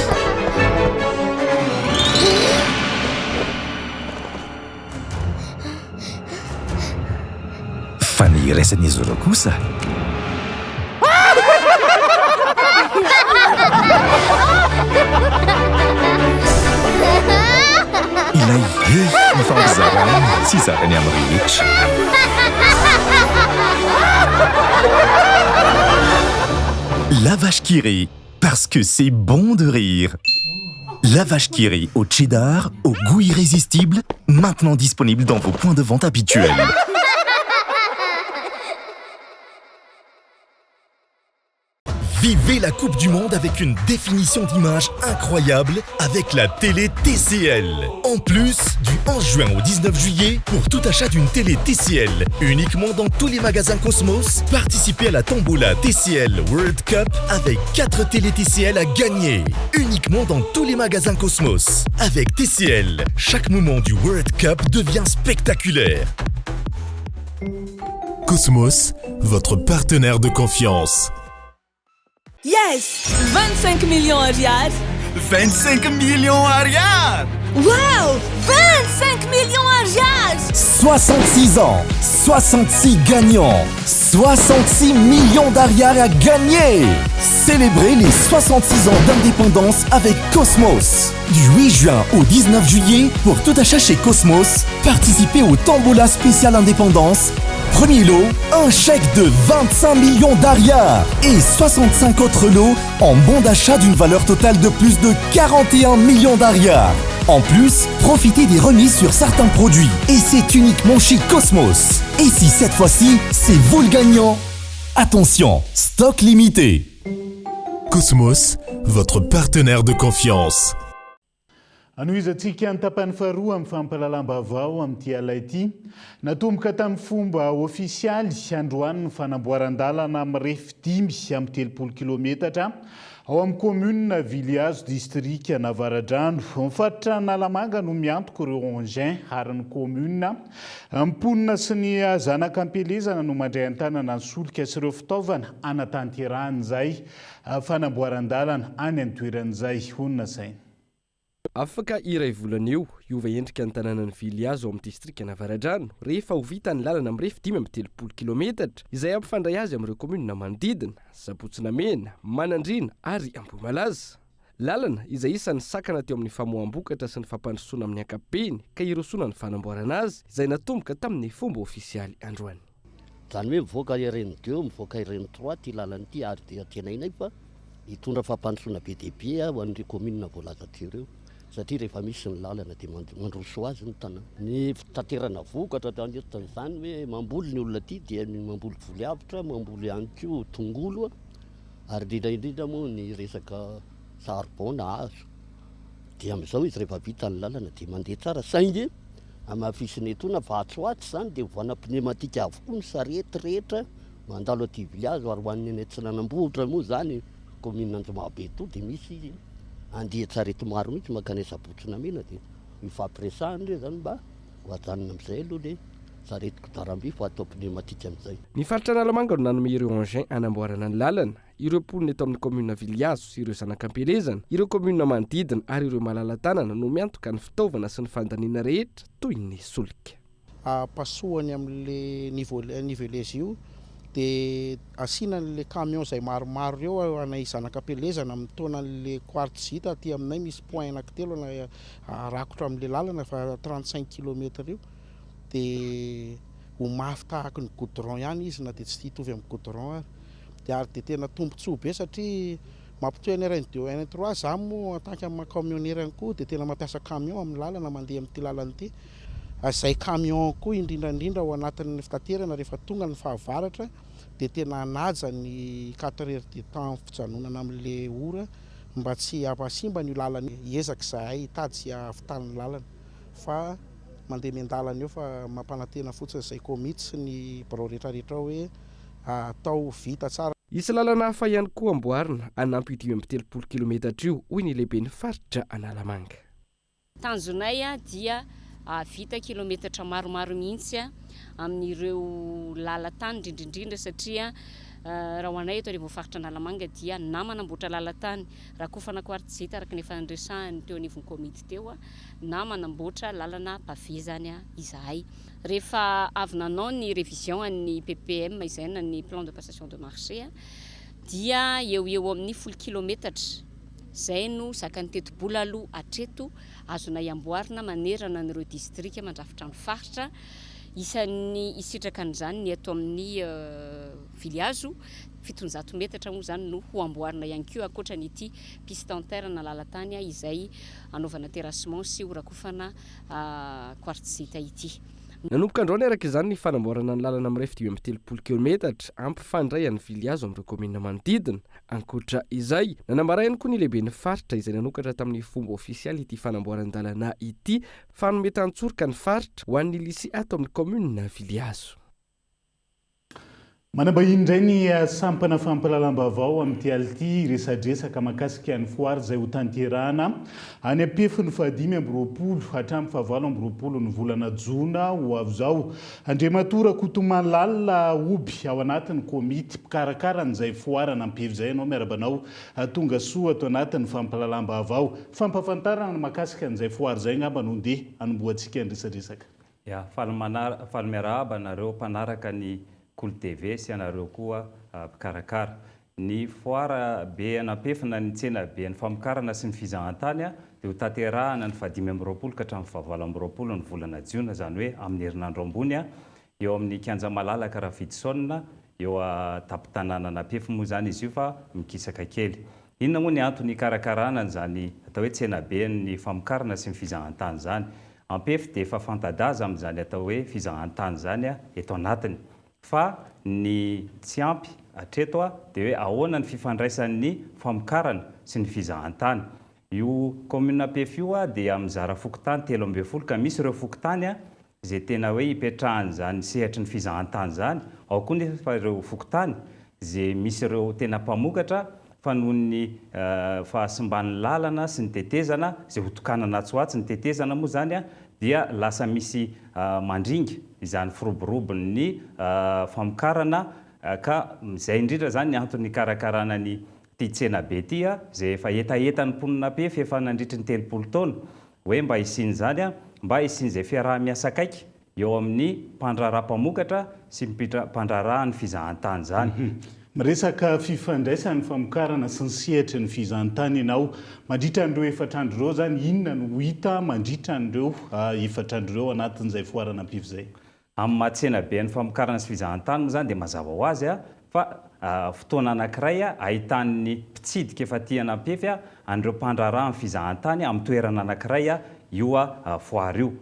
fa ny iraisan'izy ireo kosa ilay ny fampizarany sy zarany amin'ny rehetra La vache qui rit, parce que c'est bon de rire. La vache qui rit au cheddar, au goût irrésistible, maintenant disponible dans vos points de vente habituels. Vivez la Coupe du Monde avec une définition d'image incroyable avec la télé TCL. En plus, du 11 juin au 19 juillet, pour tout achat d'une télé TCL, uniquement dans tous les magasins Cosmos, participez à la tombola TCL World Cup avec 4 télé TCL à gagner. Uniquement dans tous les magasins Cosmos. Avec TCL, chaque moment du World Cup devient spectaculaire. Cosmos, votre partenaire de confiance. Yes! 25 millions ariary! 25 millions ariary! Wow! 25 millions ariary! 66 ans, 66 gagnants, 66 millions d'ariary à gagner! Célébrez les 66 ans d'indépendance avec Cosmos. Du 8 juin au 19 juillet, pour tout achat chez Cosmos, participez au Tombola spécial indépendance. Premier lot, un chèque de 25 millions d'ariary et 65 autres lots en bons d'achat d'une valeur totale de plus de 41 millions d'ariary. En plus, profitez des remises sur certains produits et c'est uniquement chez Cosmos. Et si cette fois-ci, c'est vous le gagnant? Attention, stock limité. Cosmos, votre partenaire de confiance. Anoizatsika ny tapany faharoa amin'ny fampalalam-baovao amin'ity alay ity natomboka tamin'ny fomba ofisialy androany ny fanamboaran-dalana amin'ny refy 5 amin'ny 30 kilometatra ao amin'ny commune Viliazo district Navaradrano. Mifatotra Nalamanga no miantoko ireo engin ary ny commune mponina sy ny zanak'ampelezana no mandray an-tanana ny solika sy ireo fitaovana anatanterahana izay fanamboaran-dalana any an-toeran'izay honina saina. Afaka iray volana eo iova endrika ny tanànan'ny Viliazo amin'ny distrika Navaradrano rehefa ho vita ny lalana amin'ny refy 5 amin'ny 30 kilometatra izay ampifandray azy amin'ireo komunina manodidina Sapotsinamena, Manandrina ary Ambohimalaza. Lalana izay isan'ny sakana teo amin'ny famoham-bokatra sy ny fampandrosoana amin'ny ankapobeny ka irosoana ny fanamboarana azy izay natomboka tamin'ny fomba ofisialy androany. Zany hoe mivoaka ireny 2 mivoaka ireny 3 ty lalana ity ary dia tenainay fa hitondra fampandrosoana be dia be ho an'ireo komunina voalaza tireo. Satria rehefa misy ny lalana dia mandroso azy ny tanàna. Ny fitaterana vokatra tan'izany hoe mamboly ny olona aty dia mamboly voliavitra, mamboly ihany koa tongolo ary indrindra moa ny resaka charbon na hazo. Dia amin'izao izy rehefa vita ny lalana dia mandeha tsara saingy amin'ny afisiny etona vatsoatsy zany dia voana pneumatika avokoa ny sarety rehetra mandalo aty Viliazo ary ho an'ny any Tsinanambohitra moa zany commune Anjomahbe to dia misy andiha tsarety maro mihitsy makany Sapotsinamena dia mifampiresahana ireo zany mba ho ajanona amin'izay aloha le sarety kodiaram-by fa atao pneumatika amin'izay. Ny faritra Nalamanga no nanome ireo engin anamboarana ny lalana, ireo mponina eto amin'ny commune Viliazo sy ireo zanak'ampelezana, ireo commune manodidina ary ireo malala-tanana no miantoka ny fitaovana sy ny fandaniana rehetra toy ny solika. Pasohany amin'le niveleza io dia asiana le camion izay maromaro reo anay zanakam-pelezana amin'ny taonan'le quartzita aty aminay misy point anankitelo rakotra amin'le lalana fa 35 kilometre io dia ho mafy tahaka ny goudron ihany izy na dia tsy hitovy amin'ny goudron ary dia ary dia tena tombontsoa be satria mampitoy any RN2 RN3 za moa atanky amin'ny macamionneur ihany koa dia tena mampiasa camion amin'ny lalana mandeha amin'ity lalana ity izay camion koa indrindrandrindra ao anatin'ny fitaterana rehefa tonga ny fahavaratra dia tena naja ny 4 heures de temps fijanonana amin'le ora mba tsy hampasimba ny lalana hiezaka zahay hitady sy hahavitany lalana fa mandeha mian-dalana eo fa mampanantena fotsiny izay komity sy ny birao rehetrarehetra hoe atao vita tsara. Isy lalana hafa ihany koa amboarina anampy 30 kilometatra io hoy ny lehiben'ny faritra Analamanga. Tanjonay dia vita kilometatra maromaro mihitsy amin'ireo lalatany indrindrindrindra satria raha ho anay eto revo faritra Analamanga dia na manamboatra lalatany raha kofana quartzita araka ny efa nandresahany teo anivon'ny komity teo na manamboatra lalana pavé zany izahay. Rehefa avy nanao ny révision ny PPM izay ny plan de passation de marché dia eo amin'ny 10 kilometatra zay no zakany teti-bola aloha atreto azonay amboarina manerana n'ireo distrika mandrafitra ny faritra isan'ny isitraka an'izany ny eto amin'ny Viliazo 700 metatra moa zany no ho amboarina ihany koa akoatra n'ity piste en terre na lalatany izay anaovana terrassement sy horakofana quartzita ity. Nanomboka androany araka izany ny fanamboarana ny lalana amin'ny 30 kilometatra ampifandray any Viliazo amin'ireo komina manodidina. Ankoatra izay nanambara ihany koa ny lehiben'ny faritra izay nanokatra tamin'ny fomba ofisialy ity fanamboaran-dalana ity fa nomety antsoroka ny faritra ho an'ny lycée ato amin'ny komina Viliazo. Manambahiny indray ny sampana fampalalam-baovao amin'ity ality resadresaka mahakasika ny foary izay ho tanterahana any ampefiny 520 hatramin'ny 720 ny volana Jona ho avy izao. Andriamatora Kotomalalina oby ao anatin'ny komity mpikarakara an'izay foary anampefy izay ianao miarabanao tonga soa ato anatin'ny fampalalam-baovao. Fampafantarana mahakasika an'izay foary izay ngamba no ndeha anomboantsika ny resadresaka. Faly miarahaba nareo mpanaraka ny Cool TV sy anareo koa mpikarakara. Ny foara be anampefina ny tsena be ny famokarana sy ny fizahan-tany dia ho tanterahana ny 520 ka hatramin'ny 720 ny volana Jiona zany hoe amin'ny herinandro ambony eo amin'ny kianja malalaka Ravidson eo tampon-tanàna anampefy moa zany izy io fa mikisaka kely. Inona moa ny antony ikarakarana zany atao hoe tsena be ny famokarana sy ny fizahan-tany zany. Ampefy dia efa fantadaza amin'izany atao hoe fizahan-tany zany eto anatiny. Fa ny tsy ampy atreto dia hoe ahoana ny fifandraisan'ny famokarana sy ny fizahan-tany. Io komina Ampefy io dia mizara fokotany 13 ka misy ireo fokotany izay tena hoe hipetrahany zany sehatry ny fizahan-tany zany. Ao koa nefa ireo fokotany izay misy ireo tena mpamokatra fa noho ny fahasimban'ny lalana sy ny tetezana izay hotokanana atsoatsy ny tetezana moa zany dia lasa misy mandringa izany firoborobon'ny famokarana ka izay indrindra zany ny antony karakarana ny ty tsena be ty izay efa etaetany mponina Ampefy efa nandritry ny 30 taona hoe mba hisiny zany mba hisiny izay fiaraha-miasa akaiky eo amin'ny mpandraraha-mpamokatra sy mpandrarahan'ny fizahan-tany zany. Miresaka fifandraisan'ny famokarana sy ny sehatry ny fizahan-tany ianao mandritra an'ireo efatrandro ireo zany inona no hita mandritra an'ireo efatrandro ireo anatin'izay foarana Ampefy izay. Amin'ny mahatsena be ny famokarana sy fizahan-tany moa zany dia mazava ho azy fa fotoana anankiray ahitan'ny mpitsidika efa ty Ampefy an'ireo mpandrarahan'ny fizahan-tany amin'ny toerana anankiray io foary io.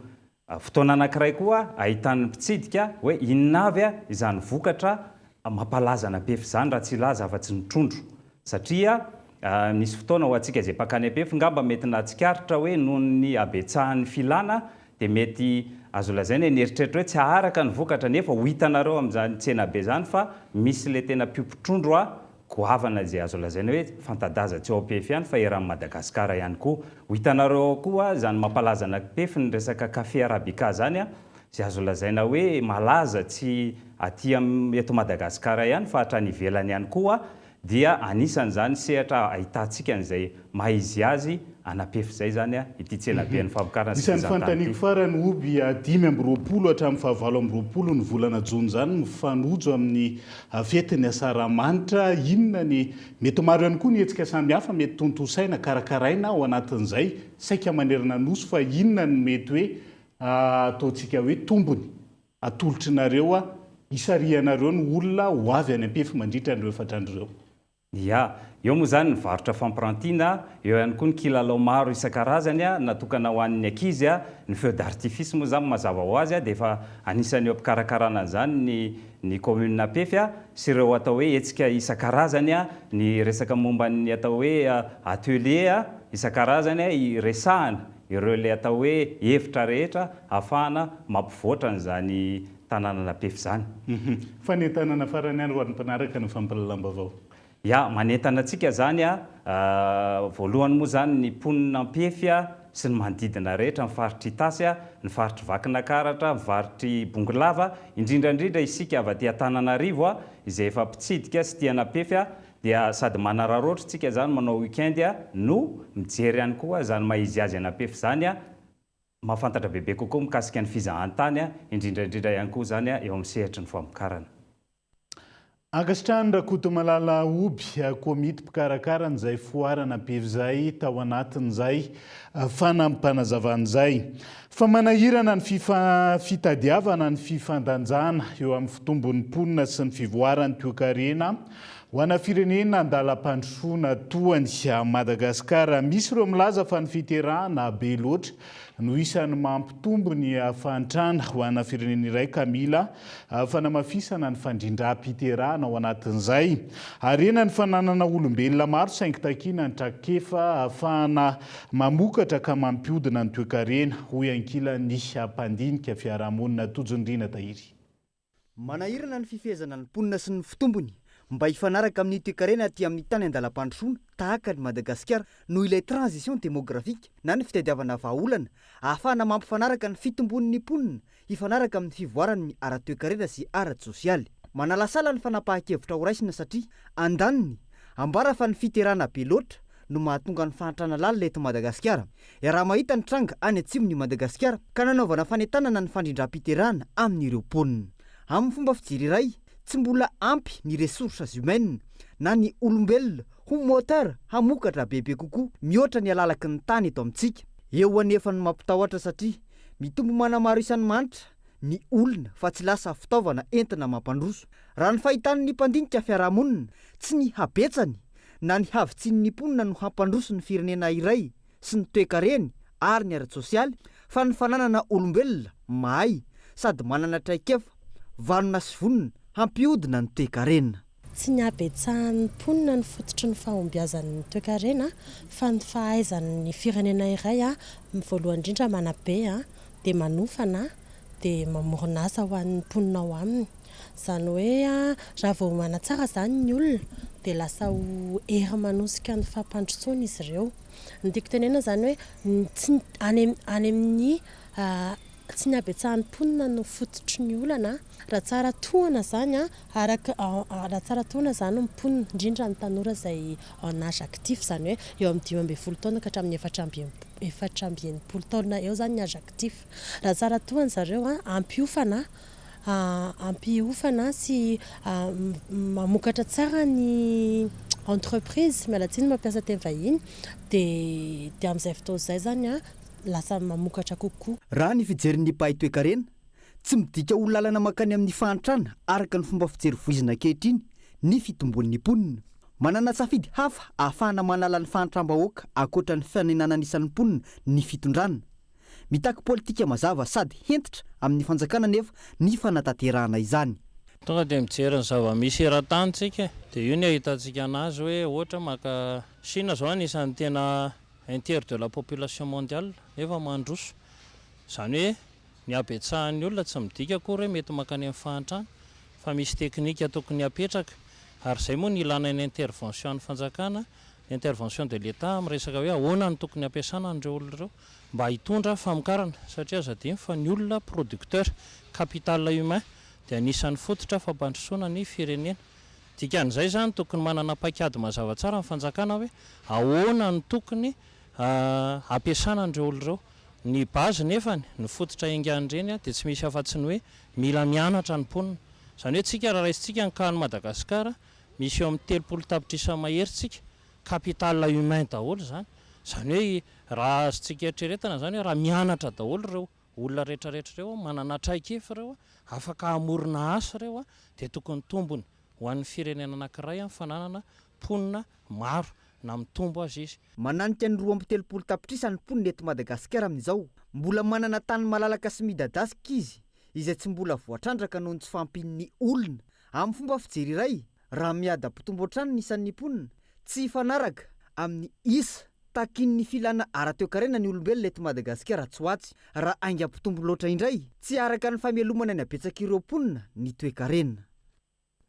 Fotoana anankiray koa ahitan'ny mpitsidika hoe inona avy izany vokatra mampalaza Ampefy zany raha tsy laza afa-tsy ny trondro satria nisy fotoana ho antsika izay mpakany Ampefy ngamba mety nahatsikaritra hoe noho ny abetsahan'ny filana dia mety azo lazaina nieritreritra hoe tsy aharaka ny vokatra nefa ho hitanareo amin'izany tsena be zany fa misy le tena piompon-trondro goavana izay azo lazaina hoe fantadaza tsy ao Ampefy ihany fa eran'ny Madagasikara ihany koa. Ho hitanareo koa zany mampalaza Ampefy ny resaka kafe arabika zany izay azo lazaina hoe malaza tsy aty eto Madagasikara ihany fa hatrany ivelany ihany koa dia anisan'izany sehatra ahitantsika n'izay mahaizy azy anapefy zay zany ity tsena be ny famokarana isan'ny fantaniko farany oby 5 hatramin'ny 7 ny volana jona zany mifanojo amin'ny fetiny asaramanitra. Inona ny mety maro ihany koa ny hetsika samihafa mety tontosaina karakaraina ao anatin'izay saika manerina noso fa inona ny mety hoe ataontsika hoe tombony atolotrinareo isarianareo ny olona ho avy any ampefy mandritra an'ireo efatrandreo. Ya, eo moa zany nivarotra fampirantiana, eo ihany koa ny kilalao maro isan-karazany natokana ho an'ny ankizy ny feu d'artifice moa zany mazava ho azy dia efa anisan'ny eo ampikarakarana zany ny commune Apefy sy ireo atao hoe hetsika isan-karazany ny resaka momba ny atao hoe atelier isan-karazany iresahana ireo le atao hoe hevitra rehetra ahafahana mampivoatra n'izany tanàna Apefy zany. Fa ny tanàna farany any roan'ny mpanaraka ny fampalalam-bavao. Ya, manentana antsika zany voalohany moa zany ny ponina Ampefy sy ny manodidina rehetra ny faritry Itasy ny faritry Vakinankaratra ny faritry Bongolava indrindrandrindra isika avy aty Antananarivo izay efa mpitsidika sy tia Ampefy dia sady manararoatra tsika zany manao weekend no mijery ihany koa zany mahizy azy any Ampefy zany mahafantatra bebe kokoa mikasika ny fizahantany indrindrandrindra ihany koa zany eo amin'ny sehatry ny famokarana. Agasitrany Rakoto Malala Oby komity mpikarakara n'izay foarana Ampefy zay tao anatin'izay fanampanazavana fa manahirana ny fitadiavana ny fifandanjana eo amin'ny fitombon'ny mponina sy ny fivoarany toe-karena ho ana firenena andalam-pandrosoana toany Madagasikara. Misy ireo milaza fa ny fiterahana be loatra no isan'ny mampitombo ny fantrana ho ana firenena iray ka mila fanamafisana ny fandrindram-piterahana ao anatin'izay. Arena ny fananana olombelona maro saingy takiana ny trakefa ahafahana mamokatra ka mampiodina ny toe-karena hoy ankilan'ny mpandinika fiarahamonina Tojondrina Tahiry. Manahirana ny fifehezana ny mponina sy ny fitombony mba hifanaraka amin'ny toe-karena aty amin'ny tany andalam-pandrosoana tahaka ny Madagasikara noho ilay transition démographique na ny fitadiavana vahaolana ahafahana mampifanaraka ny fitombon'ny mponina hifanaraka amin'ny fivoarany ara-toe-karena sy ara-tsosialy. Manalasala ny fanapahan-kevitra ho raisina satria andaniny ambara fa ny fiterahana be loatra no mahatonga ny fahantrana lalina eto Madagasikara. Raha mahita ny tranga any atsimo Madagasikara ka nanaovana fanentanana ny fandrindram-piterahana amin'ireo mponina. Amin'ny fomba fijery iray tsy mbola ampy ny ressources humaines na ny olombelona ho moteur hamokatra bebe kokoa mihoatra ny alalaky ny tany eto amintsika. Eo anefa ny mampitahotra satria mitombo manamaro isan'ny manitra ny olona fa tsy lasa fitaovana entina mampandroso. Raha ny fahitan'ny mpandinika fiarahamonina tsy ny habetsany na ny havitsin'ny mponina no hampandroso ny firenena iray sy ny toe-kareny ary ny ara-tsosialy fa ny fananana olombelona mahay sady manana traikefa vanona sy vonona hampiodina ny toe-karena. Tsy ny habetsahan'ny mponina ny fototry ny fahombiazan'ny toe-karena fa ny fahaizan'ny firenena iray voalohany indrindra manabe dia manofana dia mamorona asa ho an'ny mponina ao aminy. Zany hoe raha vao manatsara zany ny olona dia lasa ho hery manosika ny fampandrosoana izy ireo. Ny tiako tenena zany hoe tsy any amin'ny tsy ny habetsahan'ny mponina no fototry ny olana raha tsara tohana zany raha tsara tohana zany mponina indrindra ny tanora izay en âge actif zany hoe eo amin'ny 12 taona ka hatramin'ny 4 taona eo zany ny âge actif. Raha tsara tohana zareo ampiofana sy mamokatra tsara ny entreprise mialatsiny mampiasa teny vahiny dia amin'izay fotoana izay zany lasa mamokatra kokoa. Raha ny fijerin'ny mpahay toe-karena tsy midika ho lalana makany amin'ny fahantrana araka ny fomba fijery voizina ankehitriny ny fitombon'ny mponina. Manana safidy hafa ahafahana manala ny fahantram-bahoaka ankoatra ny fanenana anisan'ny mponina ny fitondrana. Mitaky politika mazava sady hentitra amin'ny fanjakana nefa ny fanatanterahana izany. Tonga dia mijery ny zava-misy eran-tanintsika dia io ny ahitantsika anazy hoe ohatra maka Chine zao anisan'ny tena un tiers de la population mondiale efa mandroso. Zany hoe ny habetsahan'ny olona tsy midika akory hoe mety makany amin'ny fahantrana fa misy teknika tokony apetraka ary izay moa ny ilana ny intervention ny fanjakana, intervention de l'État amin'ny resaka hoe ahoana ny tokony ampiasana an'ireo olona ireo mba hitondra famokarana satria azadiny fa ny olona producteur capital humain dia anisan'ny fototra fampandrosoana ny firenena dikan'izay zany tokony manana pakady mazava tsara ny fanjakana hoe ahoana ny tokony ampiasana andreo olo ireo ny bazy nefany ny fototra ingan'ireny dia tsy misy afa-tsy ny hoe mila mianatra ny mponina izany hoe tsika raha raisitsika ny kahany Madagasikara misy eo amin'ny 30 tapitrisa maherintsika capital humain daholo zany hoe raha azontsika eritreretana zany hoe raha mianatra daholo ireo olona rehetrarehetra ireo manana traikefa ireo afaka amorona asa ireo dia tokony tombony ho an'ny firenena anankiray amin'ny fananana mponina maro na mitombo azy izy. Mananika ny 30 tapitrisa ny mponina eto Madagasikara amin'izao mbola manana tany malalaka sy midadasika izy izay tsy mbola voatrandraka noho ny tsy fampin'ny olona amin'ny fomba fijery iray raha miada mpitombo otrano ny isan'ny mponina tsy hifanaraka amin'ny isa takin'ny filana ara-toekarena ny olombelona eto Madagasikara tsy hoatsy raha aingam-pitombo loatra indray tsy araka ny famelomana ny abetsaka ireo mponina ny toekarena.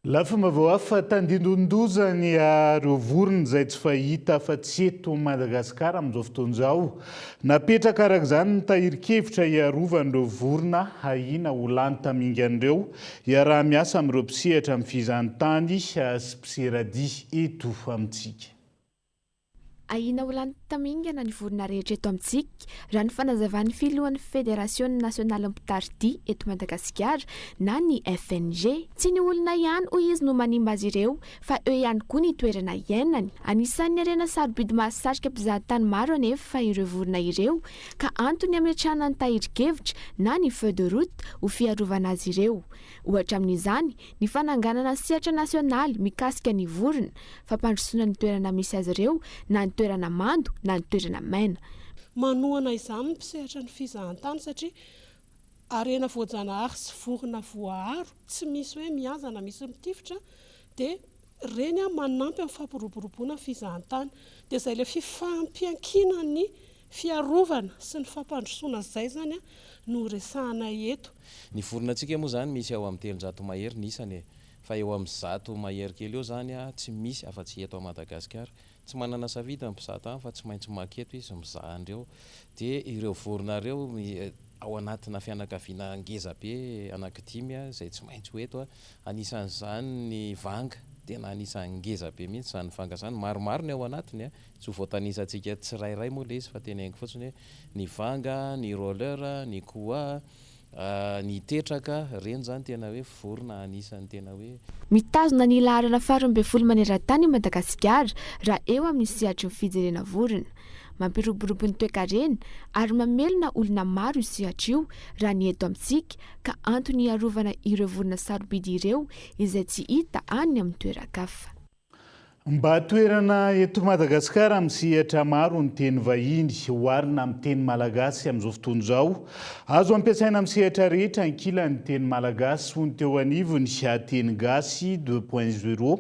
Lafa mavao afa tandindondozany ireo vorona izay tsy fahita fa tsy eto Madagasikara amin'izao fotoan'izao. Napetraka araka izany ny tahirikevitra hiarovan'ireo vorona hahina ho lany tamingan'ireo raha miasa amin'ireo mpisehatra amin'ny fizahantany sy mpiseradia eto amintsika. Ahina ho lany tamingana ny vorona rehetra eto amintsika raha ny fanazavan'ny filohan'ny Fédération Nationale Ampitaridi eto Madagasikara na ny FNG. Tsy ny olona ihany hoy izy no manimba azy ireo fa eo ihany koa ny toerana iainany. Anisan'ny harena sarobidy mahasarika mpizahatany maro anefa fa ireo vorona ireo ka antony ametrahana ny tahirikevitra na ny feu de route ho fiarovana azy ireo. Ohatra amin'izany ny fananganana sehatra nasionaly mikasika ny vorona fampandrosoana ny toerana misy azy ireo na ny toerana mando na ny toerana maina. Manohana izany mpisehatra ny fizahantany satria arena voajanahary sy vorona voaharo tsy misy hoe miazana misy mitifitra dia reny manampy amin'ny fampiroboroboana fizahantany dia izay ilay fifampiankina ny fiarovana sy ny fampandrosoana izay zany no resahana eto. Ny voronantsika moa zany misy ao amin'ny 300 mahery nisany fa eo amin'ny 100 mahery kely eo zany tsy misy afa-tsy eto a Madagasikara. Tsy manana savida ny mpizahata fa tsy maintsy maketo izy mizaha andreo dia ireo vorona ireo ao anatina fianakaviana ngeza be anankidimy izay tsy maintsy ho eto anisan'izany ny vanga tena anisan'ny ngeza be mihitsy izany vanga izany maromaro ny ao anatiny tsy ho voatanisantsika tsirairay moa le izy fa tena haingo fotsiny ny vanga, ny roller, ny koa ny tetraka reny zany tena hoe vorona anisan'ny tena hoe mitazona ny laharana 12 maneran-tany Madagasikara raha eo amin'ny sehatry ny fijerena vorona. Mampiroborobo ny toekarena ary mamelona olona maro io sehatra io raha ny eto amintsika ka antony hiarovana ireo vorona sarobidy ireo izay tsy hita any amin'ny toeran-kafa. Mba toerana eto Madagasikara misehatra maro ny teny vahiny hoarina amin'ny teny malagasy amin'izao fotoan'izao. Azo ampiasaina amin'ny sehatra rehetra ankilan'ny teny malagasy ho ny teo anivony teny gasy 2.0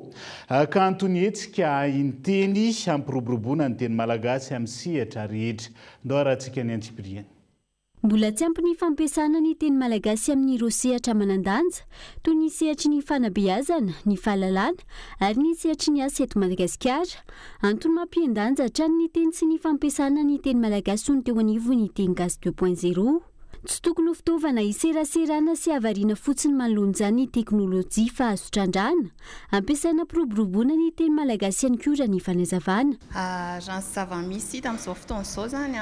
ka antony hetsika ny teny ampiroboroboana ny teny malagasy amin'ny sehatra rehetra. Ndao rahantsika ny Antsipriany. Mbola tsy ampy ny fampiasana ny teny malagasy amin'ireo sehatra manandanja toy ny sehatry ny fanabeazana, ny fahalalana ary ny sehatry ny asa eto Madagasikara. Antony mampiandanja hatrany ny teny sy ny fampiasana ny teny malagasy ho ny teo anivo ny teny gasy 2.0. Tsy tokony ho fitaovana hiseraserana sy havariana fotsiny manoloana ny teknôlôjia fa azo trandrahana. Ampiasaina piroboroboana ny teny malagasy ihany koa raha ny fanazavana. Raha ny zava-misy hita amin'izao fotoan'izao zany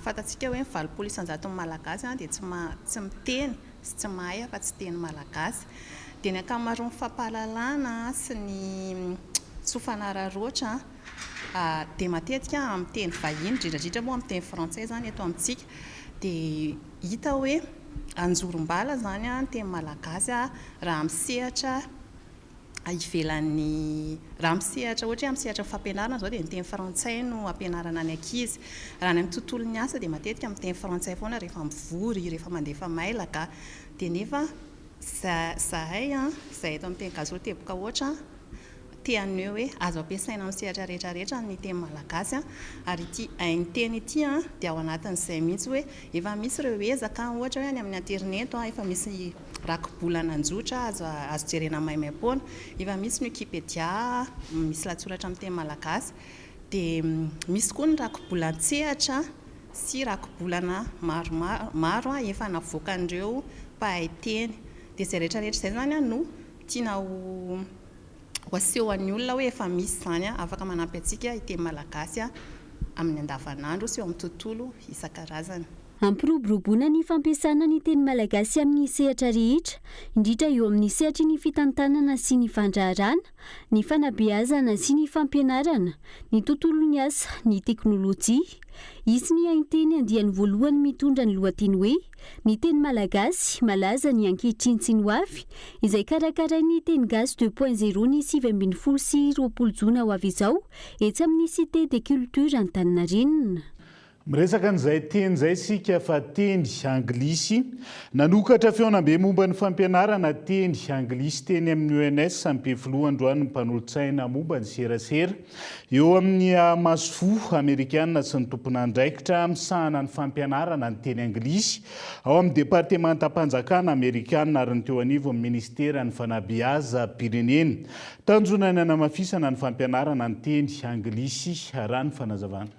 fantatsika hoe valopolo isanjaton'ny malagasy dia tsy miteny sy tsy mahay afa-tsy teny malagasy. Dia ny ankamaroan'ny fampahalalana sy ny tsofanararoatra dia matetika amin'ny teny vahiny indrindra moa amin'ny teny frantsay zany eto amintsika. Dia hita hoe anjorom-bala zany ny teny malagasy raha misehatra ivelan'ny raha misehatra ohatra amin'ny sehatra fampianarana zao dia ny teny frantsay no ampianarana ny ankizy. Raha ny amin'ny tontolon'ny asa dia matetika amin'ny teny frantsay foana rehefa mivory, rehefa mandefa mailaka. Dia nefa zahay izay eto amin'ny teny gasy teboka ohatra teany hoe azo ampiasaina amin'ny sehatra rehetrarehetra ny teny malagasy ary ity hainy teny ity dia ao anatin'izay mihitsy hoe efa misy ireo ezaka ohatra hoe any amin'ny internet efa misy rakobolana anjotra azo jerena maimaimpoana, efa misy ny Wikipédia misy latsoratra amin'ny teny malagasy, dia misy koa ny rakobolan-tsehatra sy rakobolana maro efa navoakan'ireo mpahay teny. Dia izay rehetrarehetra izay zany no tiana ho ho aseho an'ny olona hoe efa misy zany afaka manampy antsika iteny malagasy amin'ny andavanandro sy eo amin'ny tontolo isan-karazany. Ampiroboroboana ny fampiasana ny teny malagasy amin'ny sehatra rehetra, indrindra eo amin'ny sehatra ny fitantanana sy ny fandraharana, ny fanabeazana sy ny fampianarana, ny tontolon'ny asa, ny teknôlôjia. Izy ny hainteny andiany voalohany mitondra ny lohateny hoe ny teny malagasy malaza ny ankehitriny sy ny hoavy, izay karakarain'ny teny gasy 2.0 ny 7 sy 20 jona ho avy izao etsy amin'ny cité de culture Antaninarenina. Miresaka an'izay teny izay sika fa teny anglisy nanokatra feonambe momba ny fampianarana teny anglisy teny amin'ny ONS sampefoloha androany ny mpanolotsaina momba ny serasera eo amin'ny masofo amerikanina sy ny tompon'andraikitra misahana ny fampianarana ny teny anglisy ao amin'ny departementam-panjakana amerikanina ary ny teo anivo amin'ny ministera ny fanabeazam-pirenena tanjonany anamafisana ny fampianarana ny teny anglisy raha ny fanazavana.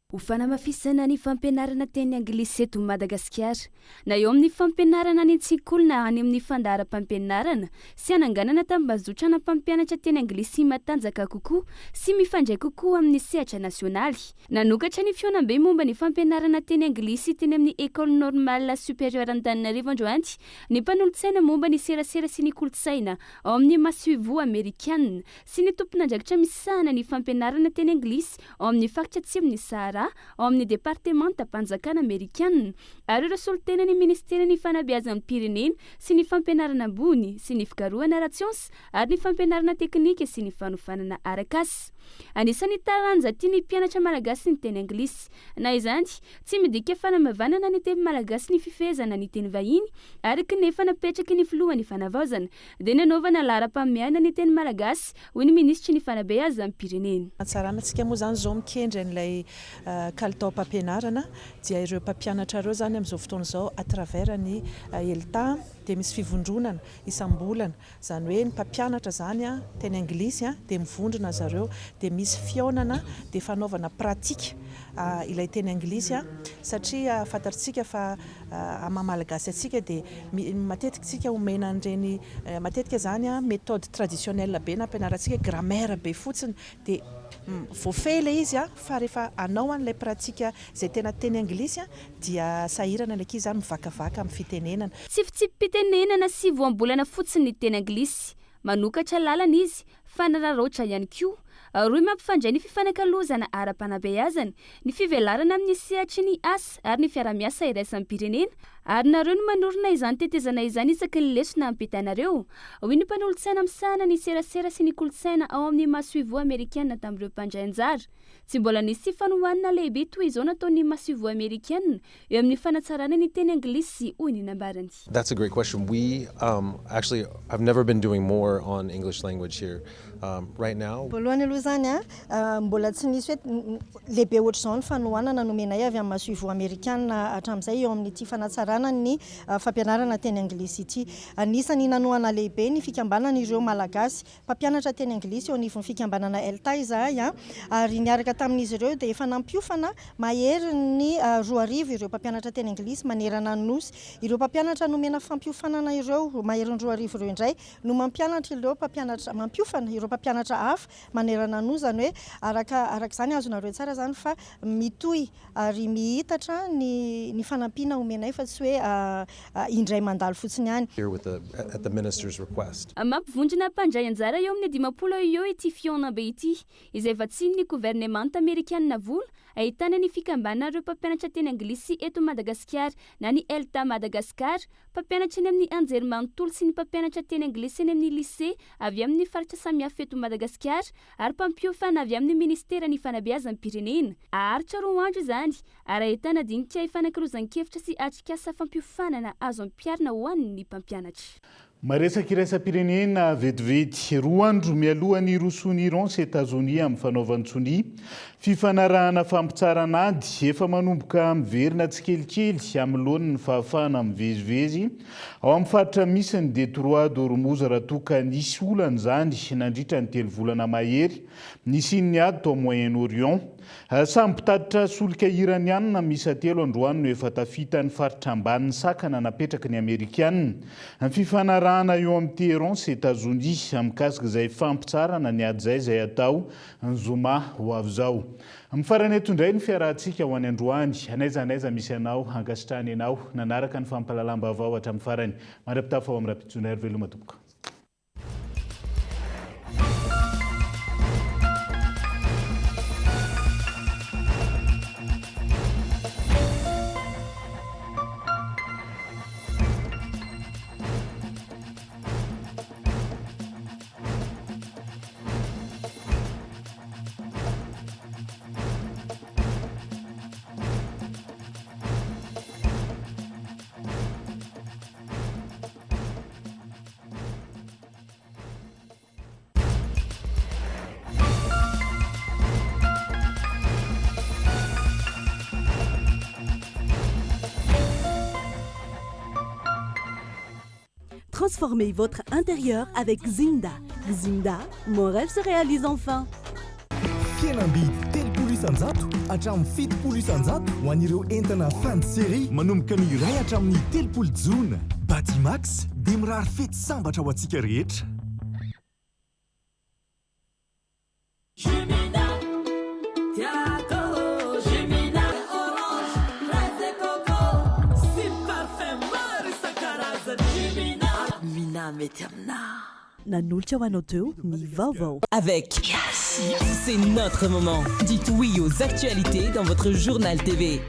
Ho fanamafisana ny fampianarana teny anglisy eto Madagasikara na eo amin'ny fampianarana ny antsekoly na any amin'ny fandaharam-pampianarana sy ananganana tambazotra na mpampianatra teny anglisy matanjaka kokoa sy mifandray kokoa amin'ny sehatra nasionaly. Nanokatra ny fionam-be momba ny fampianarana teny anglisy teny amin'ny École Normale Supérieure Antananarivo androany ny mpanolotsaina momba ny serasera sy ny kolotsaina ao amin'ny Masivo Amerikanina sy ny tompon'andraikitra misahana ny fampianarana teny anglisy ao amin'ny faritra atsimon'ny Sahara ao amin'ny departementam-panjakana amerikanina ary ireo solontenan'ny ministeran'ny fanabeazan'ny pirenena sy ny fampianarana ambony sy ny fikarohana ara-tsiansy ary ny fampianarana teknika sy ny fanofanana arak'asa. Anisan'ny taranja tiany mpianatra malagasy ny teny anglisy na izany tsy midika fanamavanana ny teny malagasy ny fifehezana ny teny vahiny ary kanefa napetraky ny filohan'ny fanavaozana dia nanaovana laharam-pameahana ny teny malagasy hoy ny ministra ny fanabeazan'ny pirenena. Atsaranantsika moa zany zao mikendry an'ilay kalitao mpampianarana dia ireo mpampianatra ireo zany amin'izao fotoana izao à travers ny ELTA dia misy fivondronana isam-bolana zany hoe ny mpampianatra zany teny anglisy dia mivondrona zareo dia misy fionana dia fanaovana pratika ilay teny anglisy satria fantatritsika fa mamalagasy atsika dia matetika tsika omena an'ireny matetika zany méthode traditionnelle be na ampianarantsika grammaire be fotsiny dia voafehy ilay izy fa rehefa anao an'ilay pratika izay tena teny anglisy dia sahirana ilay ankizy zany mivakavaka amin'ny fitenenana. Tsifitsipitenenana sy voambolana fotsiny ny teny anglisy manokatra lalana izy fanararoatra ihany koa roy mampifandray ny fifanakalozana ara-panabeazana ny fivelarana amin'ny sehatry ny asa ary ny fiara-miasa iraisan'ny pirenena ary nareo no manorina izany tetezana izany isaky ny lesona ampitanareo hoy ny mpanolotsaina misahana ny serasera sy ny kolotsaina ao amin'ny Masivo Amerikanina tamin'ireo mpandray anjara. Tsy mbola nisy fanohanana lehibe toy izao nataon'ny Masivo Amerikanina eo amin'ny fanatsarana ny teny anglisy hoy ny nambarany. That's a great question. We actually I've never been doing more on English language here right now. Voalohany aloha zany mbola tsy nisy hoe lehibe ohatr'izao ny fanohanana nomenay avy amin'ny Masivo Amerikanina hatramin'izay eo amin'ny ity fanatsarana ny fampianarana teny anglisy ity. Anisany nanohana lehibe ny fikambanana ireo malagasy mpampianatra teny anglisy eo anivon'ny fikambanana ELTA izahay ary niaraka tamin'izy ireo dia efa nampiofana mahery ny 2 ireo mpampianatra teny anglisy manerana ny nosy. Ireo mpampianatra nomena fampiofanana ireo mahery ny 2 ireo indray no mampianatra ireo mpampianatra mampiofana ireo mpampianatra hafa manerana ny nosy zany hoe araka izany azonareo tsara zany fa mitohy ary mihitatra ny fanampiana omenay fa tsy hoe indray mandalo fotsiny ihany. At the minister's request. Mampivondrona mpandray anjara eo amin'ny 10 eo ity fionam-be ity izay vatsiny ny gouvernemanta amerikanina vola ahitana ny fikambanana ireo mpampianatra teny anglisy eto Madagasikara na ny ELTA Madagasikara mpampianatra eny amin'ny anjerimanontolo sy ny mpampianatra teny anglisy eny amin'ny lycée avy amin'ny faritra samihafa eto Madagasikara ary mpampiofana avy amin'ny ministera ny fanabeazan'ny pirenena. Aharitra 2 andro izany ary ahitana dinika ifanankirozankevitra sy atrikasa fampiofanana azo ampiarina ho an'ny mpampianatra. Maresaka iraisam-pirenena vetivety 2 andro mialohan'ny rosoan'ny Iran sy États-Unis amin'ny fanaovan'ny tsony Fifanarahana fampitsaran'ady efa manomboka miverina tsikelikely amin'ny lohan'ny fahafahana mivezivezy ao amin'ny faritra misy ny Detroit d'Ormuz raha toa ka nisy olana zany nandritra ny 3 volana mahery nisy ny ady tao Moyen-Orient. Samy mpitatitra solika iranianina misa 3 androany no efa tafita ny faritra ambanin'ny sakana napetraky ny Amerikanina. Ny fifanarahana eo amin'ny Téhéran sy États-Unis mikasika izay fampitsarana ny ady izay atao ny zoma ho avy zao. Amin'ny farany eto indray ny fiarahantsika ho any androany, anaiza misy anao hankasitrahany ianao nanaraka ny fampahalalam-baovao hatramin'ny farany. Mandrapitafa ao amin'ny rapitsona veloma tompoko. Transformez votre intérieur avec Zinda. Zinda, mon rêve se réalise enfin. Fienambidy 3 isanjato hatramin'ny 7 isanjato ho an'ireo entana fin de série manomboka ny iray hatramin'ny 3 jona. Batimax dia mirary fety sambatra ho antsika rehetra. Nanolotra ho anao teo ny vaovao. Avec c'est notre moment. Dites oui aux actualités dans votre journal TV.